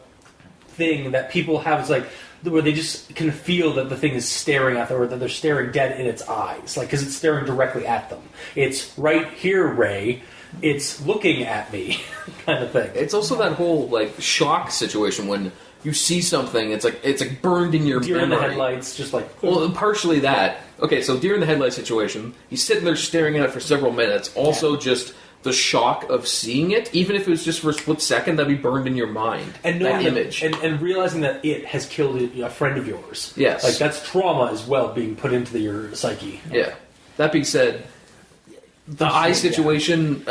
thing that people have. It's like where they just can feel that the thing is staring at them, or that they're staring dead in its eyes, like because it's staring directly at them. It's right here, Ray. It's looking at me, kind of thing. It's also that whole like shock situation when you see something, it's like burned in your Deer in the memory. headlights, just like Well, partially that. Okay, so deer in the headlight situation. He's sitting there staring at it for several minutes. Also, just the shock of seeing it, even if it was just for a split second, that'd be burned in your mind. and that knowing image. and realizing that it has killed a friend of yours. Yes. like that's trauma as well being put into your psyche. Yeah. That being said, the eye situation,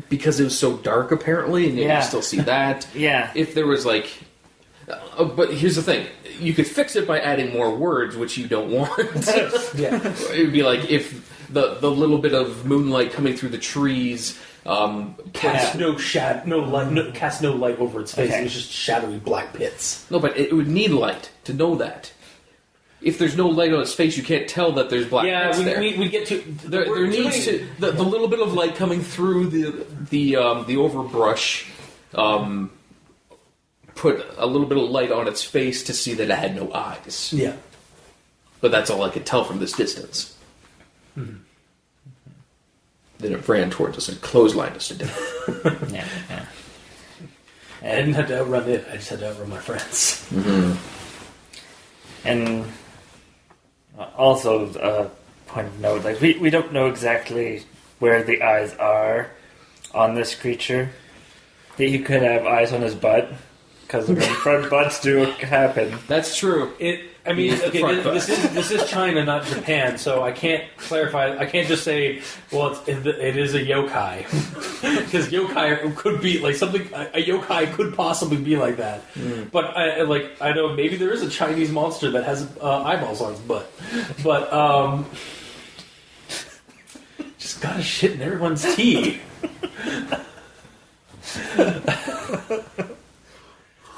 because it was so dark apparently, and you Yeah. can still see that. Yeah. If there was like... but here's the thing. You could fix it by adding more words, which you don't want. Yeah. It would be like if the little bit of moonlight coming through the trees... Cast no light, cast no light over its face. Okay. It was just shadowy black pits. No, but it would need light to know that. If there's no light on its face, you can't tell that there's black pits there. we get to There needs to the little bit of light coming through the overbrush. Put a little bit of light on its face to see that it had no eyes. Yeah. But that's all I could tell from this distance. Mm-hmm. Then it ran towards us and clotheslined us to death. Yeah, yeah. I didn't have to outrun it. I just had to outrun my friends. And also, point of note, like we don't know exactly where the eyes are on this creature. He could have eyes on his butt, because front butts do happen. That's true. I mean, The okay, front butt. this is China, not Japan, so I can't clarify. I can't just say, well, it is a yokai, because yokai could be like something. A yokai could possibly be like that. But I know maybe there is a Chinese monster that has eyeballs on its butt, but just got to shit in everyone's tea.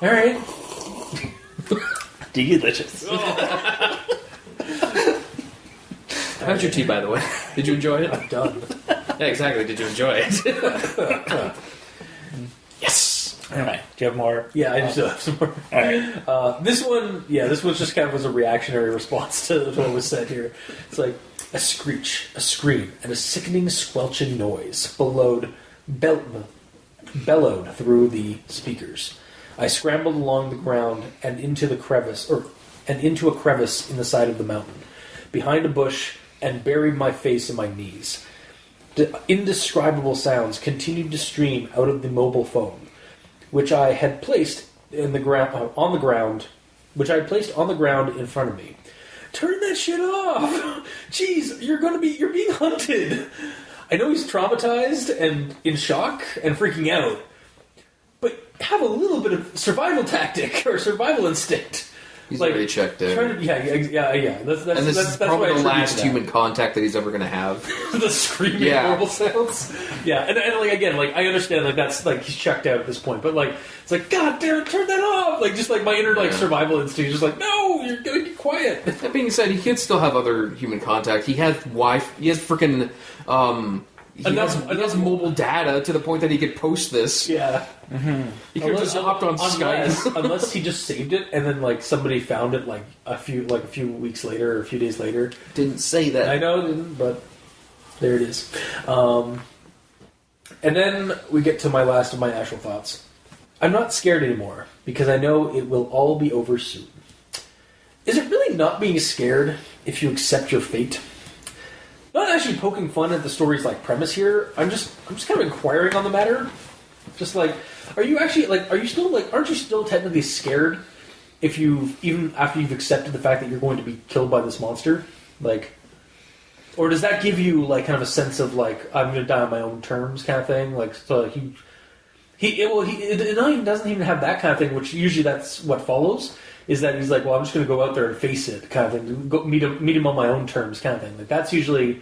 All right. Delicious. That How's your tea, by the way? Did you enjoy it? I'm done. Yeah, exactly. Did you enjoy it? Yes. Anyway, do you have more? Yeah, I just have some more. All right. This one just kind of was a reactionary response to what was said here. It's like a screech, a scream, and a sickening squelching noise bellowed through the speakers. I scrambled along the ground and into a crevice in the side of the mountain, behind a bush, and buried my face in my knees. Indescribable sounds continued to stream out of the mobile phone, which I had placed on the ground in front of me. Turn that shit off! Jeez, you're being hunted. I know he's traumatized and in shock and freaking out, but have a little bit of survival tactic or survival instinct. He's already checked out. Yeah. This is probably the last human contact that he's ever going to have. The screaming horrible sounds. Yeah, and like again, like I understand, like that's like he's checked out at this point, but like it's like God damn it, turn that off! Like just like my inner like survival instinct is just like no, you're gonna be quiet. That being said, he can still have other human contact. He has Wi-Fi. He has freaking. He has mobile data to the point that he could post this. Yeah. Mm-hmm. He could have just hopped on Skype. Unless he just saved it and then like somebody found it like a few weeks later or a few days later. Didn't say that. I know it didn't, but there it is. And then we get to my last of my actual thoughts. I'm not scared anymore because I know it will all be over soon. Is it really not being scared if you accept your fate? Not actually poking fun at the story's like premise here. I'm just kind of inquiring on the matter. Just like, aren't you still technically scared if even after you've accepted the fact that you're going to be killed by this monster? Like, or does that give you like kind of a sense of like I'm going to die on my own terms kind of thing? Like, so it doesn't even have that kind of thing, which usually that's what follows. Is that he's like, well, I'm just going to go out there and face it, kind of thing. Go meet him on my own terms, kind of thing. Like that's usually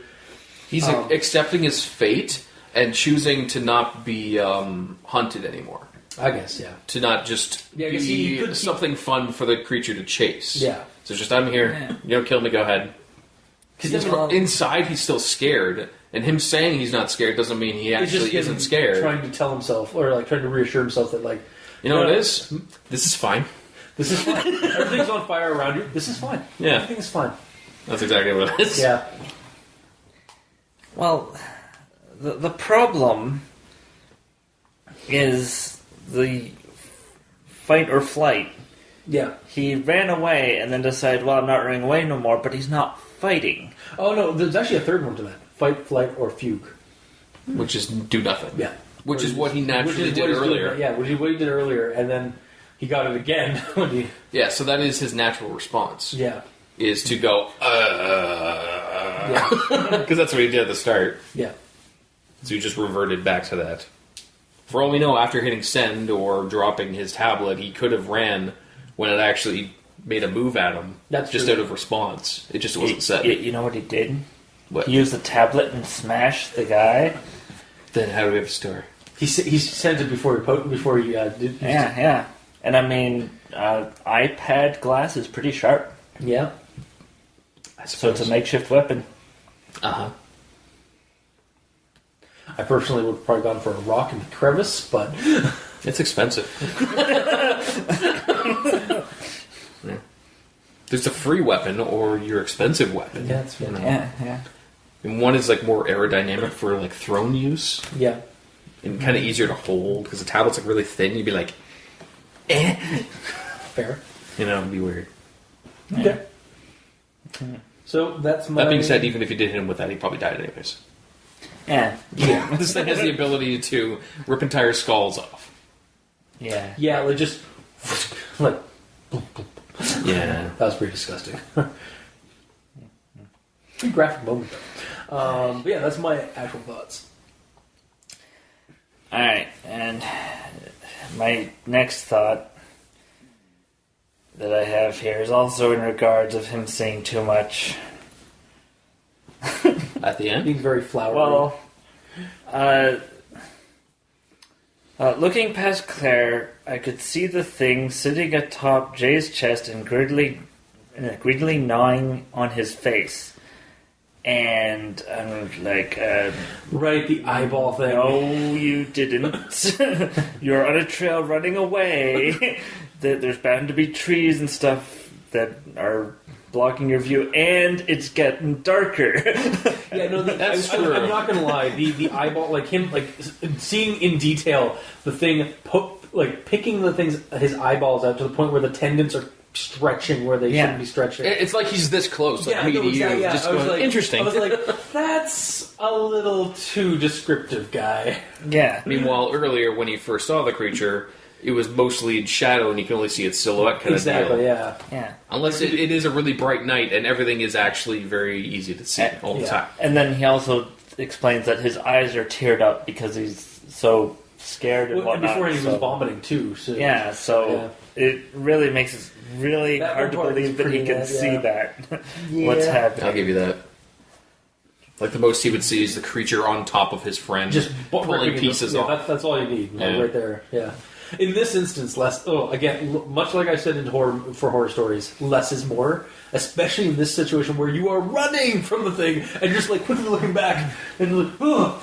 he's accepting his fate and choosing to not be hunted anymore. I guess, yeah. To not just be something fun for the creature to chase. Yeah. So just I'm here. Yeah. You don't kill me. Go ahead. Because inside he's still scared, and him saying he's not scared doesn't mean he actually isn't scared. Trying to tell himself or like trying to reassure himself that like what it is. This is fine. This is fine. Everything's on fire around you. This is fine. Yeah. Everything is fine. That's exactly what it is. Yeah. Well, the problem is the fight or flight. Yeah. He ran away and then decided, well, I'm not running away no more, but he's not fighting. Oh, no, there's actually a third one to that. Fight, flight, or fugue. Which is do nothing. Yeah. Which is what he naturally did earlier. Which is what he did earlier, and then he got it again when he... Yeah, so that is his natural response. Yeah. Is to go, Yeah. Because that's what he did at the start. Yeah. So he just reverted back to that. For all we know, after hitting send or dropping his tablet, he could have ran when it actually made a move at him. That's just true. out of response. It just wasn't set. You know what he did? What? He used the tablet and smashed the guy. Then how do we have a story? He sent it before he did. Yeah. And I mean, iPad glass is pretty sharp. Yeah. So it's a makeshift weapon. Uh-huh. I personally would have probably gone for a rock in the crevice, but... It's expensive. Yeah. There's a free weapon or your expensive weapon. Yeah, that's fair. Yeah. And one is like more aerodynamic for like throne use. Yeah. And kind of easier to hold because the tablet's like really thin. You'd be like, Fair. it'd be weird. Okay. So that's my... That being said, even if you did hit him with that, he probably died anyways. Yeah. This thing has the ability to rip entire skulls off. Yeah. Yeah, like just... like... Yeah. That was pretty disgusting. Pretty graphic moment, though. But yeah, that's my actual thoughts. Alright, and my next thought that I have here is also in regards of him saying too much. At the end? Being very flowery. Well, looking past Claire, I could see the thing sitting atop Jay's chest and greedily gnawing on his face. And I'm like, Right, the eyeball thing. no, you didn't. You're on a trail running away. There's bound to be trees and stuff that are blocking your view, and it's getting darker. Yeah, no, That's I'm true. not gonna lie. The eyeball, like him, like seeing in detail the thing, picking the things, his eyeballs out to the point where the tendons are stretching where they shouldn't be stretching. It's like he's this close, like Yeah, me no, to you. exactly, yeah. Just I was going, like, interesting. I was like, that's a little too descriptive, guy. Yeah. Meanwhile, earlier when he first saw the creature, it was mostly in shadow, and you can only see its silhouette kind of Exactly, deal. yeah. Yeah. Unless it is a really bright night, and everything is actually very easy to see all the Yeah. time. And then he also explains that his eyes are teared up because he's so scared and Well, and whatnot. before he so- was vomiting too. So Yeah, so it really makes it really That hard to one part believe is that he pretty can bad, see yeah. that. Yeah. What's happening. I'll give you that. Like the most he would see is the creature on top of his friend, just pulling ripping it. pieces Yeah, off. that's all you need, Yeah. right there. Yeah. In this instance, less. Oh, again, much like I said in horror stories, less is more. Especially in this situation where you are running from the thing and you're just like quickly looking back and like, oh.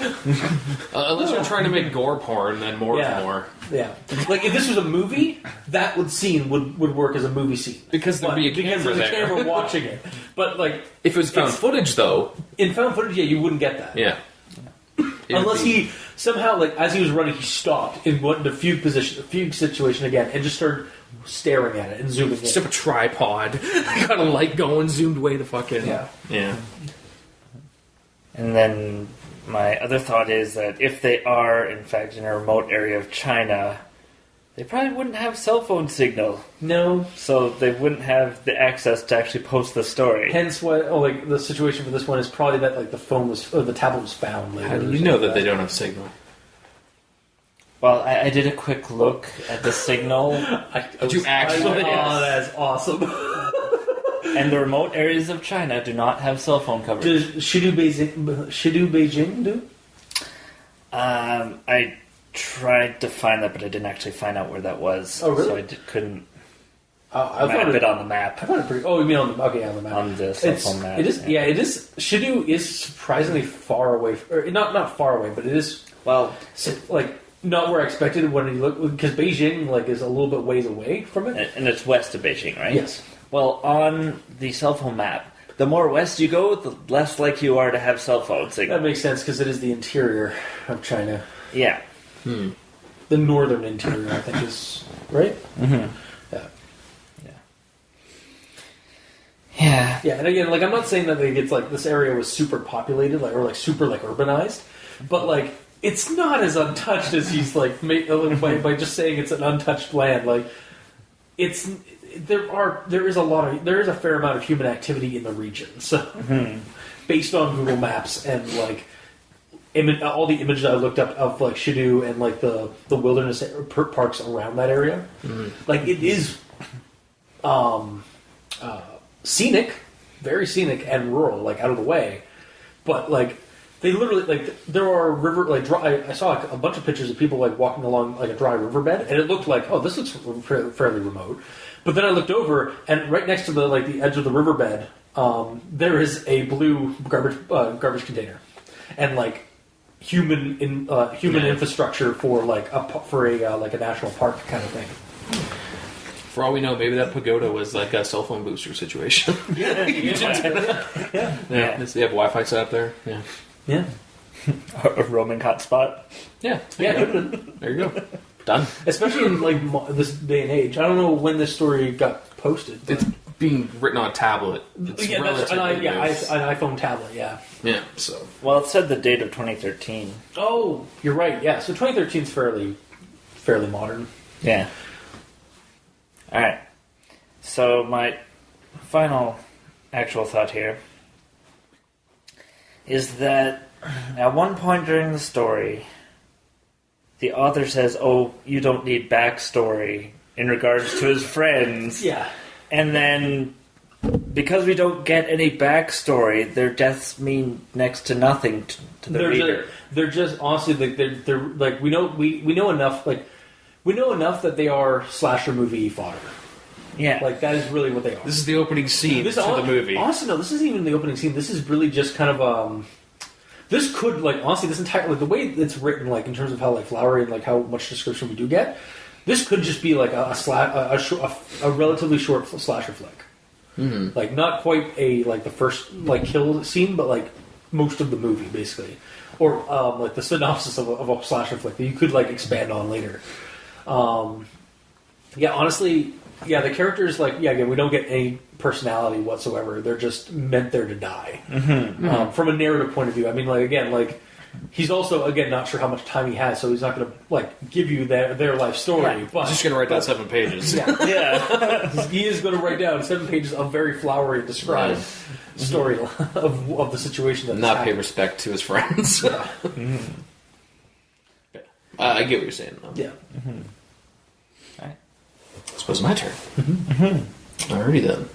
Unless you're trying to make gore porn, then more Yeah. is more. Yeah. Like if this was a movie, that would work as a movie scene Because there'd be a because camera there's a there. camera watching it. But like If it was found It's- footage, though, in found footage, yeah, you wouldn't get that. yeah. It would Unless be- he somehow, like, as he was running, he stopped in the fugue situation again, and just started staring at it and zooming in. Just have a tripod, got a light going, zoomed way the fuck in. Yeah. Yeah. And then my other thought is that if they are, in fact, in a remote area of China, they probably wouldn't have cell phone signal. No. So they wouldn't have the access to actually post the story. Hence, like the situation for this one is probably that like the phone was or the tablet was found later. How do or you something know like that they don't have signal? Well, I did a quick look at the signal, Did you actually? Oh, that's awesome. and the remote areas of China do not have cell phone coverage. Does Shidu Beijing do? I tried to find that, but I didn't actually find out where that was. Oh, really? So I couldn't I map found it on the map. I found it pretty. Oh, you mean on the on the map? On the cell It's- phone map. It is. Yeah, it is. Shidu is surprisingly far away. Or not far away, but it is Well, like not where I expected when you look because Beijing like is a little bit ways away from it. and it's west of Beijing, right? Yes. Well, on the cell phone map, the more west you go, the less likely you are to have cell phone signal. That makes sense because it is the interior of China. Yeah. The northern interior, I think, is right. Mm-hmm. Yeah. Yeah. Yeah, and again, like I'm not saying that like, it's like this area was super populated, like or like super like urbanized, but like it's not as untouched as he's like by just saying it's an untouched land. Like it's there is a fair amount of human activity in the region. So based on Google Maps and like all the images I looked up of like Shidu and like the wilderness parks around that area, like it is scenic, very scenic and rural, like out of the way. But like they literally like there are river like dry. I saw like, a bunch of pictures of people like walking along like a dry riverbed, and it looked like this looks fairly remote. But then I looked over, and right next to the edge of the riverbed, there is a blue garbage container, and like human infrastructure for like a national park kind of thing. For all we know, maybe that pagoda was like a cell phone booster situation. Yeah. Yeah. They have Wi-Fi set up there. Yeah. Yeah. A roaming hotspot. Yeah. Yeah. There you go. Done. Especially in like this day and age. I don't know when this story got posted. But It's being written on a tablet. It's yeah, that's an relatively new. iPhone tablet. Yeah. Yeah. So Well, it said the date of 2013. Oh, you're right. Yeah. So 2013 is fairly modern. Yeah. All right. So my final actual thought here is that at one point during the story, the author says, "Oh, you don't need backstory in regards to his friends," Yeah. and then because we don't get any backstory, their deaths mean next to nothing to the reader. They're just honestly like they're we know enough that they are slasher movie fodder. Yeah. Like, that is really what they are. This is the opening scene to the movie. Honestly, no, this isn't even the opening scene. This is really just kind of, this could, like, honestly, this entire, like, the way it's written, like, in terms of how, like, flowery and, like, how much description we do get, this could just be, like, a relatively short slasher flick. Mm-hmm. Like, not quite like, the first, like, kill scene, but, like, most of the movie, basically. Or, like, the synopsis of a slasher flick that you could, like, expand on later. Yeah, honestly, yeah, the characters, like, yeah, again, we don't get any personality whatsoever. They're just meant there to die. Mm-hmm. From a narrative point of view. I mean, like, again, like, he's also, again, not sure how much time he has, so he's not going to, like, give you their life story. Yeah. But, He's just going to write down 7 pages. Yeah. Yeah. He is going to write down 7 pages of very flowery described story of the situation that Not pay respect to his friends. Yeah. I get what you're saying, though. Yeah. Mm-hmm. Right. I suppose my turn. Alrighty then.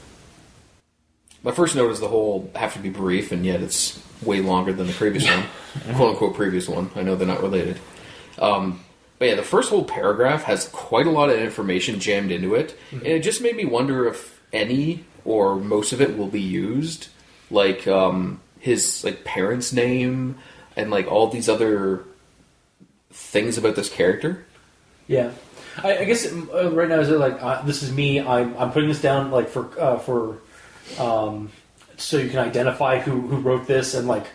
My first note is the whole have to be brief, and yet it's way longer than the previous one. Quote unquote previous one. I know they're not related. But yeah, the first whole paragraph has quite a lot of information jammed into it, and it just made me wonder if any or most of it will be used. Like his like parents' name and like all these other things about this character. Yeah. I guess right now is it like this is me. I'm putting this down like for so you can identify who wrote this and like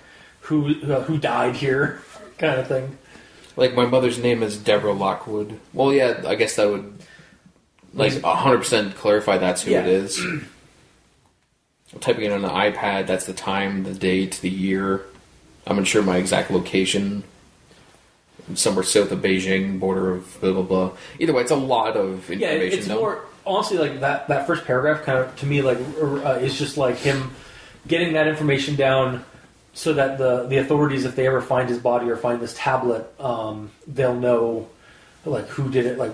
who died here, kind of thing. Like my mother's name is Deborah Lockwood. Well, yeah, I guess that would like 100% clarify that's who it is. I'm typing it on the iPad. That's the time, the date, the year. I'm unsure my exact location. Somewhere south of Beijing, border of blah blah blah. Either way, it's a lot of information. Yeah, it's more honestly like that first paragraph kind of to me like is just like him getting that information down so that the authorities, if they ever find his body or find this tablet, they'll know like who did it, like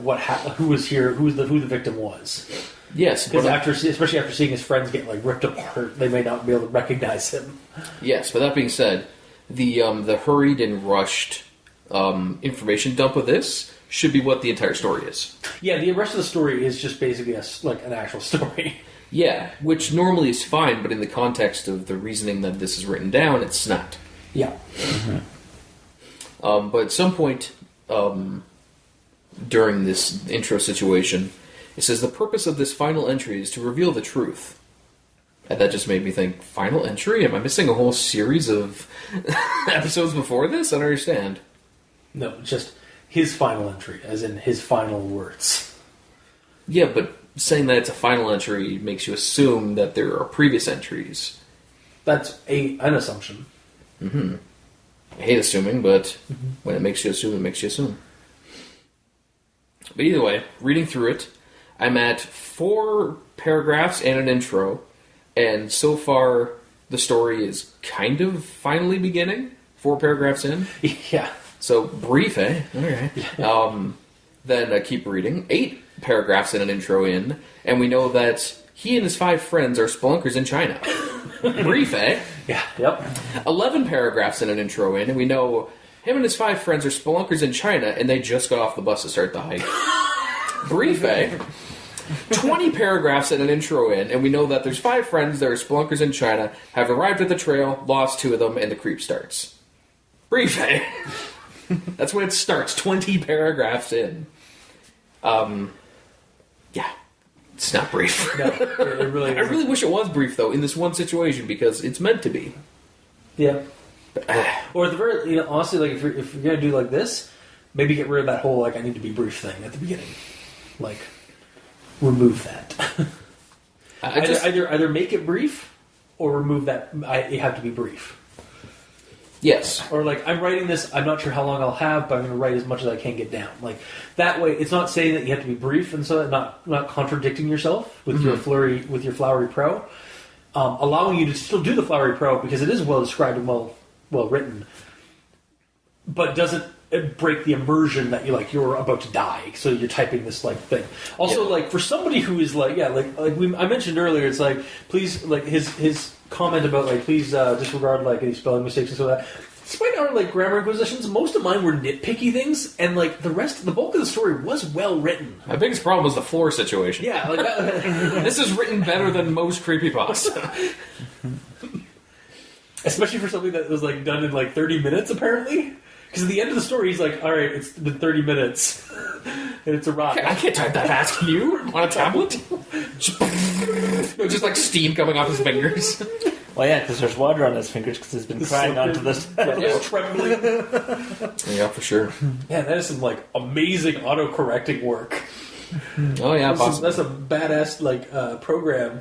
who was here, who the victim was. Yes, because especially after seeing his friends get like ripped apart, they may not be able to recognize him. Yes, but that being said, the hurried and rushed information dump of this should be what the entire story is. Yeah, the rest of the story is just basically like an actual story. Yeah, which normally is fine, but in the context of the reasoning that this is written down, it's not. Yeah. But at some point during this intro situation, it says the purpose of this final entry is to reveal the truth. And that just made me think, final entry? Am I missing a whole series of episodes before this? I don't understand. No, just his final entry, as in his final words. Yeah, but saying that it's a final entry makes you assume that there are previous entries. That's an assumption. Mm-hmm. I hate assuming, but when it makes you assume, it makes you assume. But either way, reading through it, I'm at 4 paragraphs and an intro, and so far the story is kind of finally beginning. 4 paragraphs in. Yeah. So, brief, eh? Alright. Then I keep reading. 8 paragraphs and an intro in, and we know that he and his 5 friends are spelunkers in China. Brief, eh? Yeah, yep. 11 paragraphs and an intro in, and we know him and his 5 friends are spelunkers in China, and they just got off the bus to start the hike. Brief, eh? 20 paragraphs and an intro in, and we know that there's 5 friends that are spelunkers in China, have arrived at the trail, lost 2 of them, and the creep starts. Brief, eh? That's when it starts, 20 paragraphs in. Yeah. It's not brief. No, it really isn't. I really wish it was brief, though, in this one situation, because it's meant to be. Yeah. Or at the very, honestly, like if you're gonna do like this, maybe get rid of that whole like I need to be brief thing at the beginning. Like, remove that. Either make it brief, or remove that. You have to be brief. Yes. Or like I'm writing this, I'm not sure how long I'll have, but I'm going to write as much as I can get down. Like that way, it's not saying that you have to be brief, and so not contradicting yourself with your flowery pro, allowing you to still do the flowery pro because it is well described and well written, but doesn't break the immersion that you're about to die. So you're typing this like thing. Also, like for somebody who is like I mentioned earlier, it's like please like his comment about like please disregard like any spelling mistakes and so that. despite our like grammar inquisitions, most of mine were nitpicky things, and like the bulk of the story was well written. My biggest problem was the floor situation. Yeah, like This is written better than most creepypasta. especially for something that was like done in like 30 minutes, apparently. Because at the end of the story, he's like, "All right, it's been 30 minutes, and it's a rock." I can't type that fast. Can you on a tablet? No, just like steam coming off his fingers. Well, yeah, because there's water on his fingers because he's been crying onto this. Yeah, trembling. Yeah, for sure. Yeah, that is some like amazing auto-correcting work. Oh yeah, That's a badass like program.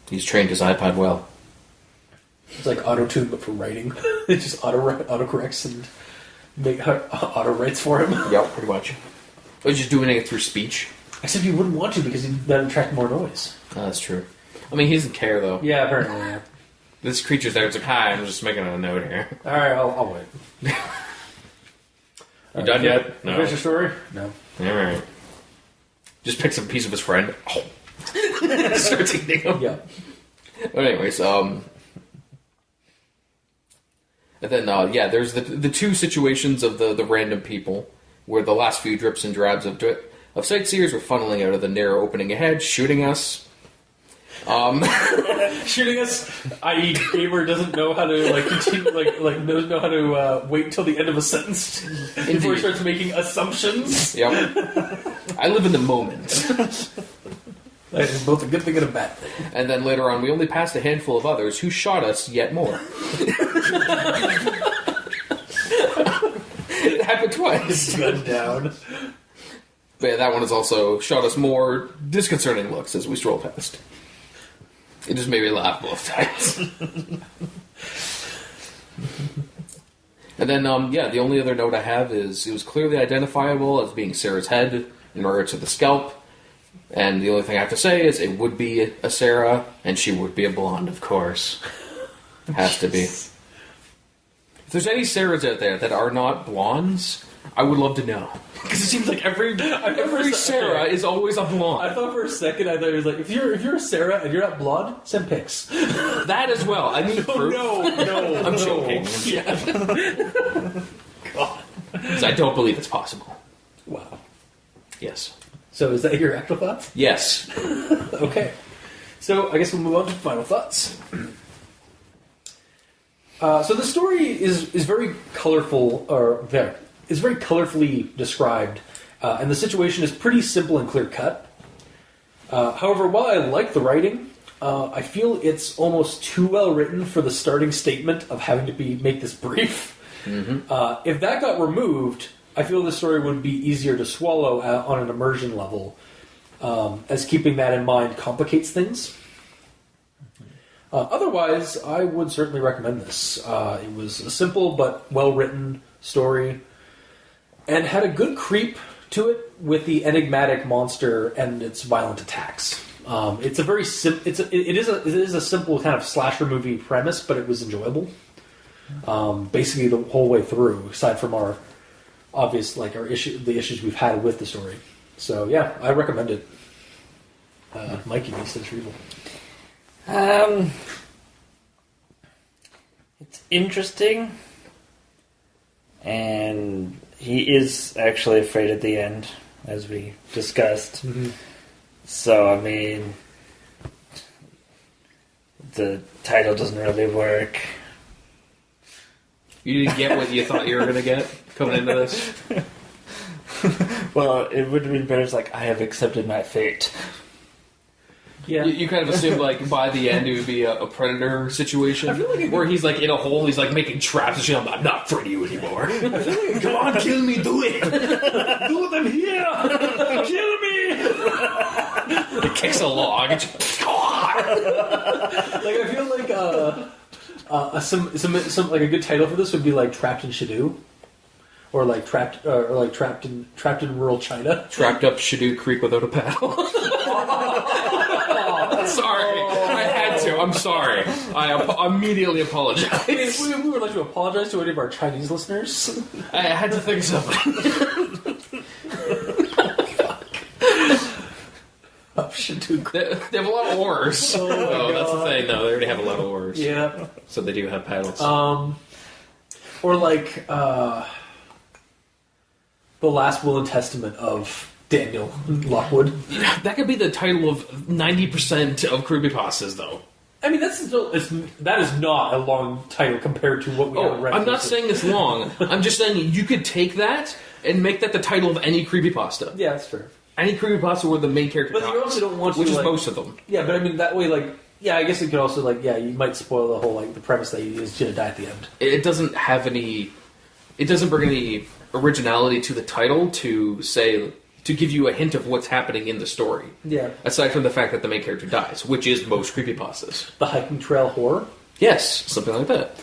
He's trained his iPad well. It's like auto-tune, but for writing. It just auto-corrects and auto-writes for him. Yeah, pretty much. Or just doing it through speech. Except you wouldn't want to because that would attract more noise. Oh, that's true. I mean, he doesn't care though. Yeah, apparently. Yeah. This creature's there. It's like, hi, I'm just making a note here. All right, I'll wait. You done yet? No. Finish your story? No. All right. Just picks up a piece of his friend. Oh. Starts eating him. Yeah. But anyways, and then there's the two situations of the random people where the last few drips and drabs of sightseers were funneling out of the narrow opening ahead, shooting us. Shooting us, i.e., gamer doesn't know how to like continue, doesn't know how to wait until the end of a sentence before he starts making assumptions. Yep. I live in the moment. That is both a good thing and a bad thing. And then later on, we only passed a handful of others who shot us yet more. It happened twice. Gun down. But yeah, that one has also shot us more disconcerting looks as we stroll past. It just made me laugh both times. And then, the only other note I have is it was clearly identifiable as being Sarah's head in regards to the scalp. And the only thing I have to say is it would be a Sarah, and she would be a blonde, of course. Has to be. If there's any Sarahs out there that are not blondes, I would love to know. Because it seems like every Sarah is always a blonde. I thought for a second, I thought it was like, if you're a Sarah and you're not blonde, send pics. That as well. I need proof. No. I'm joking. Yeah. God. Because I don't believe it's possible. Wow. Yes. So is that your actual thoughts? Yes. Okay. So I guess we'll move on to final thoughts. So the story is very colorful, is very colorfully described, and the situation is pretty simple and clear cut. However, while I like the writing, I feel it's almost too well written for the starting statement of having to make this brief. Mm-hmm. If that got removed, I feel the story would be easier to swallow on an immersion level, as keeping that in mind complicates things. Otherwise, I would certainly recommend this. It was a simple but well-written story, and had a good creep to it with the enigmatic monster and its violent attacks. It's a very it is a simple kind of slasher movie premise, but it was enjoyable. Basically, the whole way through, aside from our obvious the issues we've had with the story. So yeah, I recommend it. Mikey needs to retrieval. It's interesting, and he is actually afraid at the end, as we discussed. Mm-hmm. So, I mean, the title doesn't really work. You didn't get what you thought you were going to get coming into this? Well, it would have been better. It's like, I have accepted my fate. Yeah, You kind of assumed like by the end it would be a predator situation I feel like where he's like in a hole, he's like making traps and shit. I'm not afraid of you anymore. Come on, kill me, do it. do them here! Kill me! He kicks a log. And I feel like some like a good title for this would be like Trapped in Shadoo, or like trapped in rural China. Trapped up Shadoo Creek without a paddle. Sorry, I had to. I'm sorry. I immediately apologize. We would like to apologize to any of our Chinese listeners. I had to think of something. Shadoo. They have a lot of oars. Oh, that's the thing, though. They already have a lot of oars. Yeah. So they do have paddles. Or like the last will and testament of Daniel Lockwood. That could be the title of 90% of creepypastas, though. I mean, that is not a long title compared to what we have read. I'm not saying it's long. I'm just saying you could take that and make that the title of any creepypasta. Yeah, that's true. Any creepypasta where the main character But you also don't want to, which is like, most of them. Yeah, but I mean, that way, like, yeah, I guess it could also, like, yeah, you might spoil the whole, like, the premise that he is going to die at the end. It doesn't have any... It doesn't bring any originality to the title to say... To give you a hint of what's happening in the story. Yeah. Aside from the fact that the main character dies, which is most creepypastas. The hiking trail horror? Yes, something like that.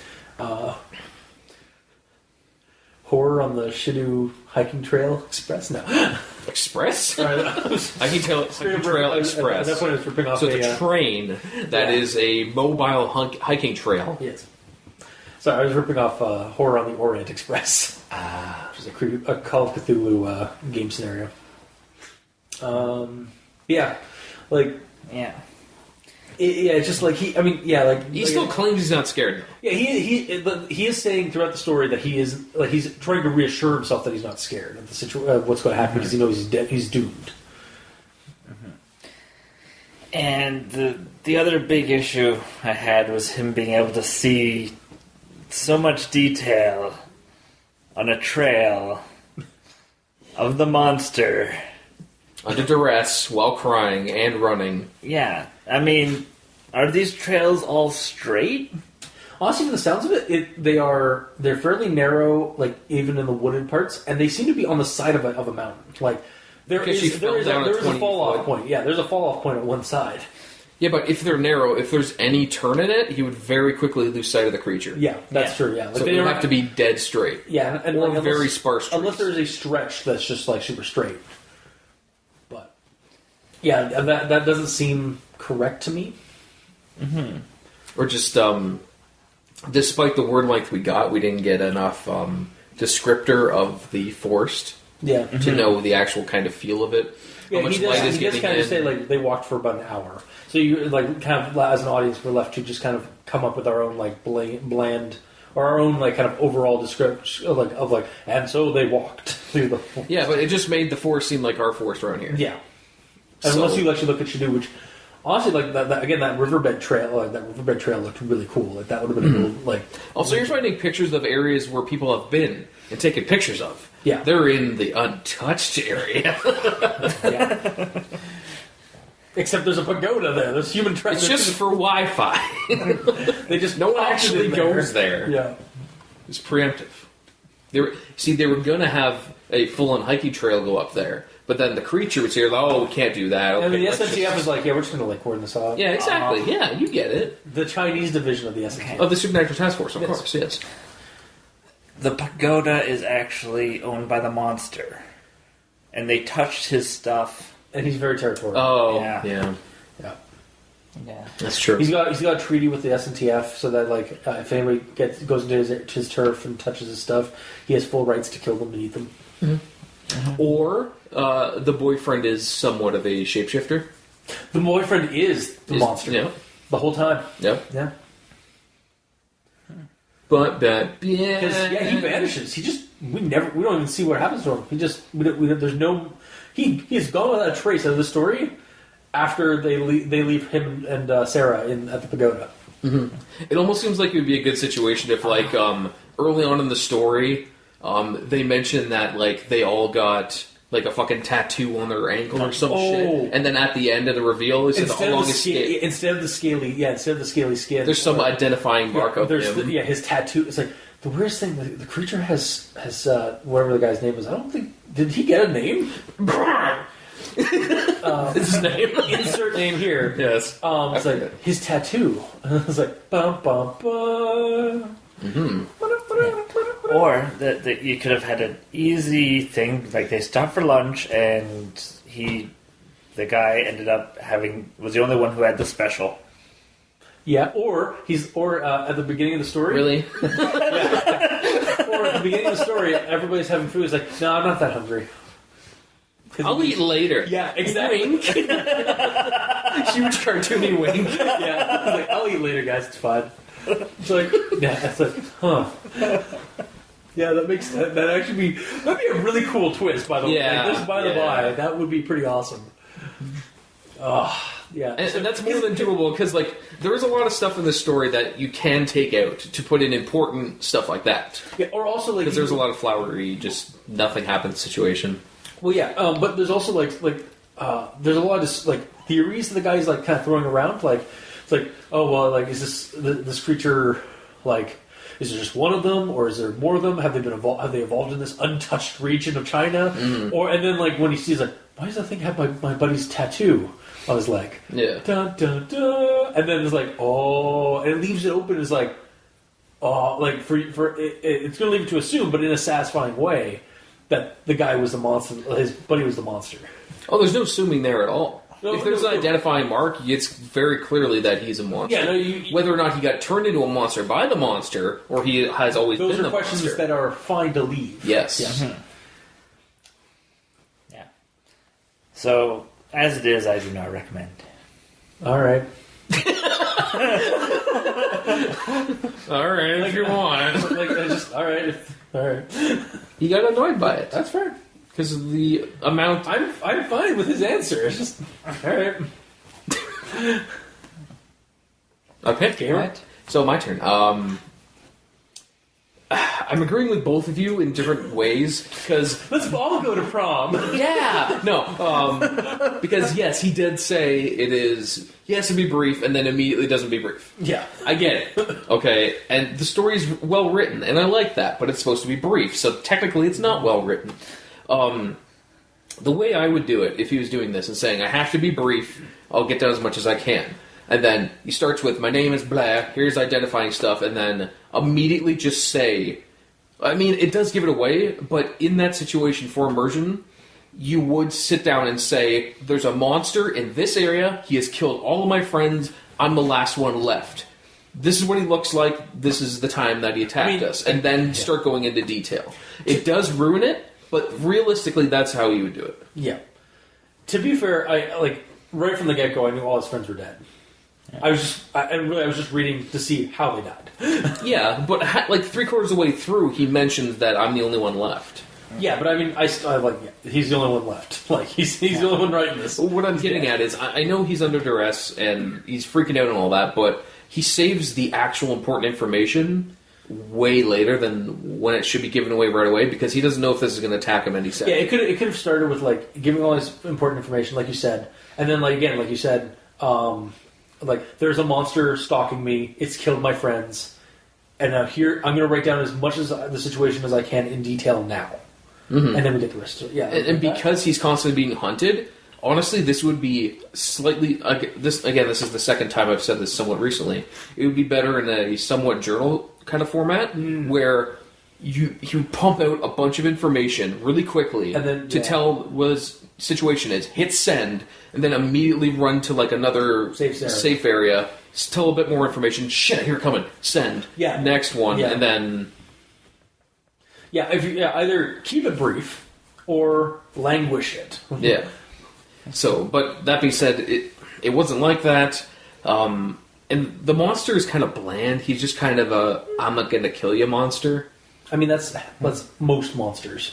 Horror on the Shidoo Hiking Trail Express? No. Express? Sorry, Hiking Trail Express. At that point, I was ripping off So it's a train that is a mobile hiking trail. Yes. Sorry, I was ripping off Horror on the Orient Express. Which is a Call of Cthulhu game scenario. Yeah. Like... Yeah. It's just like he Still claims he's not scared. Yeah, he is saying throughout the story that he is like he's trying to reassure himself that he's not scared of the what's going to happen because he knows he's dead, he's doomed. And the other big issue I had was him being able to see so much detail on a trail of the monster. Under duress, while crying and running. Yeah, I mean, are these trails all straight? Honestly, from the sounds of it, they're fairly narrow, like even in the wooded parts, and they seem to be on the side of a mountain. Like there is a fall off point. Yeah, there's a fall off point at one side. Yeah, but if they're narrow, if there's any turn in it, he would very quickly lose sight of the creature. Yeah, that's true. Yeah, so they don't have to be dead straight. Yeah, and or like, very sparse. Unless there's a stretch that's just like super straight. But yeah, that doesn't seem correct to me. Mm-hmm. Or just despite the word length we got, we didn't get enough descriptor of the forest. Yeah, to know the actual kind of feel of it. Yeah, how much he light is does getting kind in. of say like they walked for about an hour. So you like kind of as an audience we're left to just kind of come up with our own like bland or our own like kind of overall description of like and so they walked through the forest. Yeah, but it just made the forest seem like our forest around here. Yeah, unless you actually look at Shadoo, which honestly like that riverbed trail looked really cool. Like that would have been a cool like. Also, you're finding pictures of areas where people have been and taken pictures of. Yeah, they're in the untouched area. Yeah. Except there's a pagoda there. There's human trash. It's just for Wi-Fi. No one actually goes there. Yeah, it's preemptive. They were going to have a full-on hiking trail go up there, but then the creature would say, "Oh, we can't do that." Okay, I mean, the SNTF is like, "Yeah, we're just going to like cordon this off." Yeah, exactly. Yeah, you get it. The Chinese division of the SNTF. Of the Supernatural Task Force, of course. Yes. The pagoda is actually owned by the monster, and they touched his stuff. And he's very territorial. Oh, yeah. That's true. He's got a treaty with the SNTF, so that like if anybody goes into his turf and touches his stuff, he has full rights to kill them and eat them. Mm-hmm. Mm-hmm. Or the boyfriend is somewhat of a shapeshifter. The boyfriend is the monster. Yeah. The whole time. Yep. Yeah. But he vanishes. We don't even see what happens to him. There's no. He's gone without a trace out of the story after they leave him and Sarah at the pagoda. Mm-hmm. It almost seems like it would be a good situation if, like, early on in the story, they mentioned that like they all got like a fucking tattoo on their ankle or some shit, and then at the end of the reveal, instead of the scaly skin, there's some identifying mark of him. His tattoo. It's like the weirdest thing. The creature has whatever the guy's name is. I don't think did he get a name? Is his name? Insert name here. Yes. It's like his tattoo. It's like bum bum bum. Mm-hmm. Or that you could have had an easy thing, like they stopped for lunch and the guy ended up was the only one who had the special. Yeah, or at the beginning of the story. Really? Or at the beginning of the story, everybody's having food. It's like, no, I'm not that hungry. I'll eat later. Yeah, exactly. Wink. Huge cartoony wink. Yeah, like, I'll eat later, guys. It's fine. It's like, huh. Yeah, that makes that that'd be a really cool twist. By the way, just by the by, that would be pretty awesome. Yeah, and that's more than doable because like there is a lot of stuff in this story that you can take out to put in important stuff like that. Yeah, or also like because there's a lot of flowery, just nothing happens situation. Well, yeah, but there's also there's a lot of like theories that the guy's like kind of throwing around. Like it's like, oh well, like is this creature like? Is there just one of them, or is there more of them? Have they evolved in this untouched region of China? Or and then like when he sees like, why does that thing have my buddy's tattoo on his leg? Yeah. Dun, dun, dun. And then it's like, oh, and it leaves it open as like, oh, like for it's going to leave it to assume, but in a satisfying way, that the guy was the monster, his buddy was the monster. Oh, there's no assuming there at all. No, if there's an identifying mark, it's very clearly that he's a monster. Yeah, no, whether or not he got turned into a monster by the monster, or he has always been the monster. Those are questions that are fine to leave. Yes. Yeah. Yeah. So, as it is, I do not recommend. All right. All right, if you want. All right. All right. He got annoyed by it. That's fair. Because of the amount... I'm fine with his answer. It's just... Alright. Okay. Gamer? So, my turn. I'm agreeing with both of you in different ways, because... Let's all go to prom. Yeah! No, because, yes, he did say it is... He has to be brief, and then immediately doesn't be brief. Yeah. I get it. Okay, and the story's well written, and I like that, but it's supposed to be brief, so technically it's not well written. The way I would do it, if he was doing this and saying, I have to be brief, I'll get down as much as I can. And then he starts with, my name is blah, here's identifying stuff, and then immediately just say, I mean, it does give it away, but in that situation for immersion, you would sit down and say, there's a monster in this area, he has killed all of my friends, I'm the last one left. This is what he looks like, this is the time that he attacked us, and then start going into detail. It does ruin it, but realistically, that's how you would do it. Yeah. To be fair, I right from the get-go, I knew all his friends were dead. Yeah. I was just reading to see how they died. Yeah, but like 3/4 of the way through, he mentioned that I'm the only one left. Yeah, but I mean, he's the only one left. Like he's the only one writing this. What I'm getting at is, I know he's under duress and he's freaking out and all that, but he saves the actual important information way later than when it should be given away right away, because he doesn't know if this is going to attack him any second. Yeah, it could have started with like giving all this important information, like you said, and then like you said, like there's a monster stalking me. It's killed my friends, and now here I'm going to write down as much as the situation as I can in detail now, and then we get the rest of it. Yeah, and because he's constantly being hunted. Honestly, this would be slightly... This is the second time I've said this somewhat recently. It would be better in a somewhat journal kind of format, where you pump out a bunch of information really quickly and then, to tell what his situation is, hit send, and then immediately run to like another safe area, tell a bit more information, shit, here coming, send, next one, and then... Yeah, either keep it brief, or languish it. Yeah. So, but that being said, it wasn't like that. And the monster is kind of bland. He's just kind of a I'm not going to kill you monster. I mean, that's most monsters.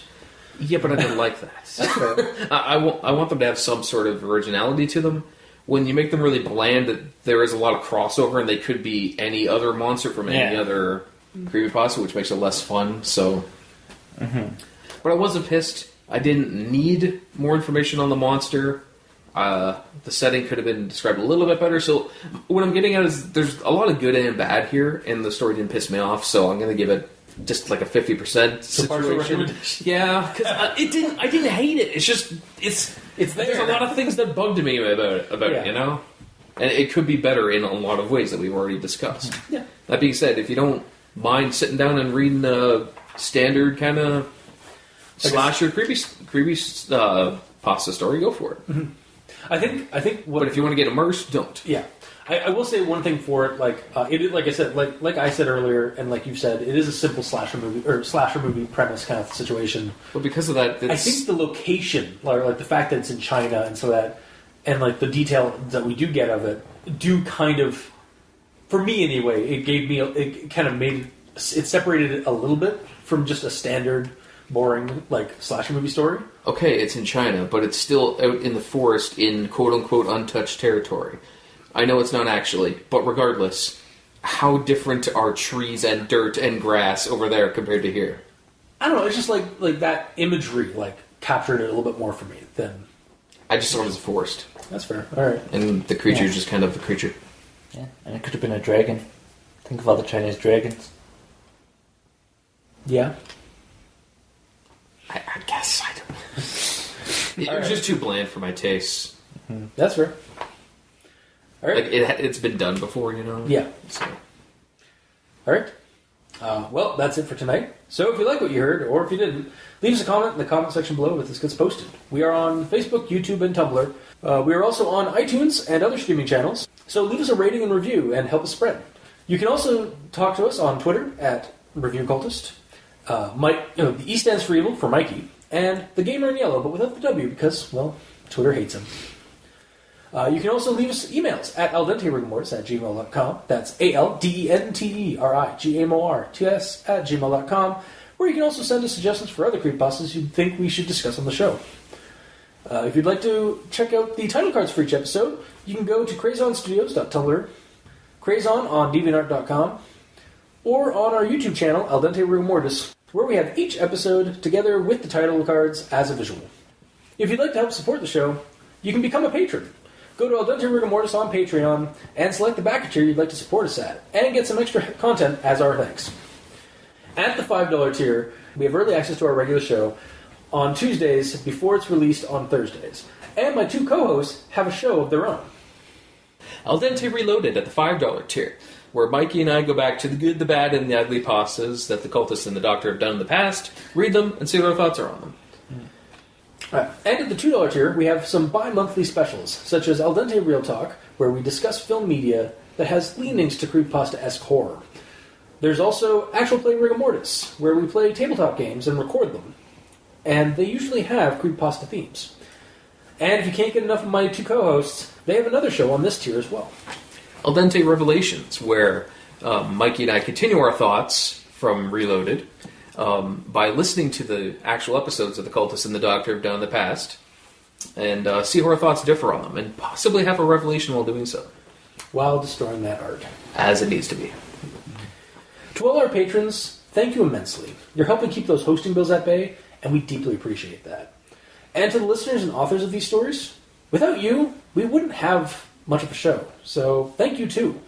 Yeah, but I don't like that. I want them to have some sort of originality to them. When you make them really bland, there is a lot of crossover, and they could be any other monster from any other creepypasta, which makes it less fun. So, but I wasn't pissed. I didn't need more information on the monster. The setting could have been described a little bit better. So what I'm getting at is there's a lot of good and bad here, and the story didn't piss me off. So I'm going to give it just like a 50% situation. Yeah, because I didn't hate it. It's just it's there. There's a lot of things that bugged me about it, you know. And it could be better in a lot of ways that we've already discussed. Yeah. That being said, if you don't mind sitting down and reading a standard kind of slasher creepy pasta story, go for it. Mm-hmm. I think. But if you want to get immersed, don't. Yeah, I will say one thing for it. Like I said earlier, and like you said, it is a simple slasher movie premise kind of situation. But because of that, I think the location, like the fact that it's in China, and so that, and like the detail that we do get of it, do kind of, for me anyway, it kind of made it separated it a little bit from just a standard, boring, like, slasher movie story. Okay, it's in China, but it's still out in the forest in quote-unquote untouched territory. I know it's not actually, but regardless, how different are trees and dirt and grass over there compared to here? I don't know, it's just like that imagery, like, captured it a little bit more for me than... I just saw it as a forest. That's fair. All right. And the creature is just kind of the creature. Yeah, and it could have been a dragon. Think of all the Chinese dragons. Yeah. I guess I don't. It was just too bland for my tastes. Mm-hmm. That's fair. All right. Like it's been done before, you know. Yeah. So. All right. Well, that's it for tonight. So if you like what you heard, or if you didn't, leave us a comment in the comment section below if this gets posted. We are on Facebook, YouTube, and Tumblr. We are also on iTunes and other streaming channels. So leave us a rating and review and help us spread. You can also talk to us on Twitter at ReviewCultist. The E stands for evil for Mikey, and the gamer in yellow, but without the W because, well, Twitter hates him. You can also leave us emails at aldenterigamortis@gmail.com. That's ALDENTERIGAMORTS where you can also send us suggestions for other creepypastas you'd think we should discuss on the show. If you'd like to check out the title cards for each episode, you can go to crazonstudios.tumblr, Crazon on deviantart.com, or on our YouTube channel, Al Dente Rigamortis, where we have each episode together with the title cards as a visual. If you'd like to help support the show, you can become a patron. Go to Al Dente Rigamortis on Patreon and select the backer tier you'd like to support us at, and get some extra content as our thanks. At the $5 tier, we have early access to our regular show on Tuesdays before it's released on Thursdays. And my two co-hosts have a show of their own. Al Dente Reloaded at the $5 tier, where Mikey and I go back to the good, the bad, and the ugly pastas that the cultists and the doctor have done in the past, read them, and see what our thoughts are on them. And at the $2 tier, we have some bi-monthly specials, such as Al Dente Real Talk, where we discuss film media that has leanings to creepypasta-esque horror. There's also Actual Play Rigamortis, where we play tabletop games and record them. And they usually have creepypasta themes. And if you can't get enough of my two co-hosts, they have another show on this tier as well. Al Dente Revelations, where Mikey and I continue our thoughts from Reloaded by listening to the actual episodes of the Cultists and the Doctor have done in the past, and see how our thoughts differ on them, and possibly have a revelation while doing so. While destroying that art. As it needs to be. To all our patrons, thank you immensely. You're helping keep those hosting bills at bay, and we deeply appreciate that. And to the listeners and authors of these stories, without you, we wouldn't have much of a show. So thank you too.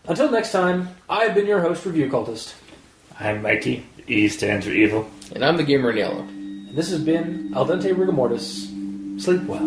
Until next time, I've been your host, Review Cultist. I'm Mikey. E stands for evil. And I'm the gamer in yellow. And this has been Al Dente Rigamortis. Sleep well.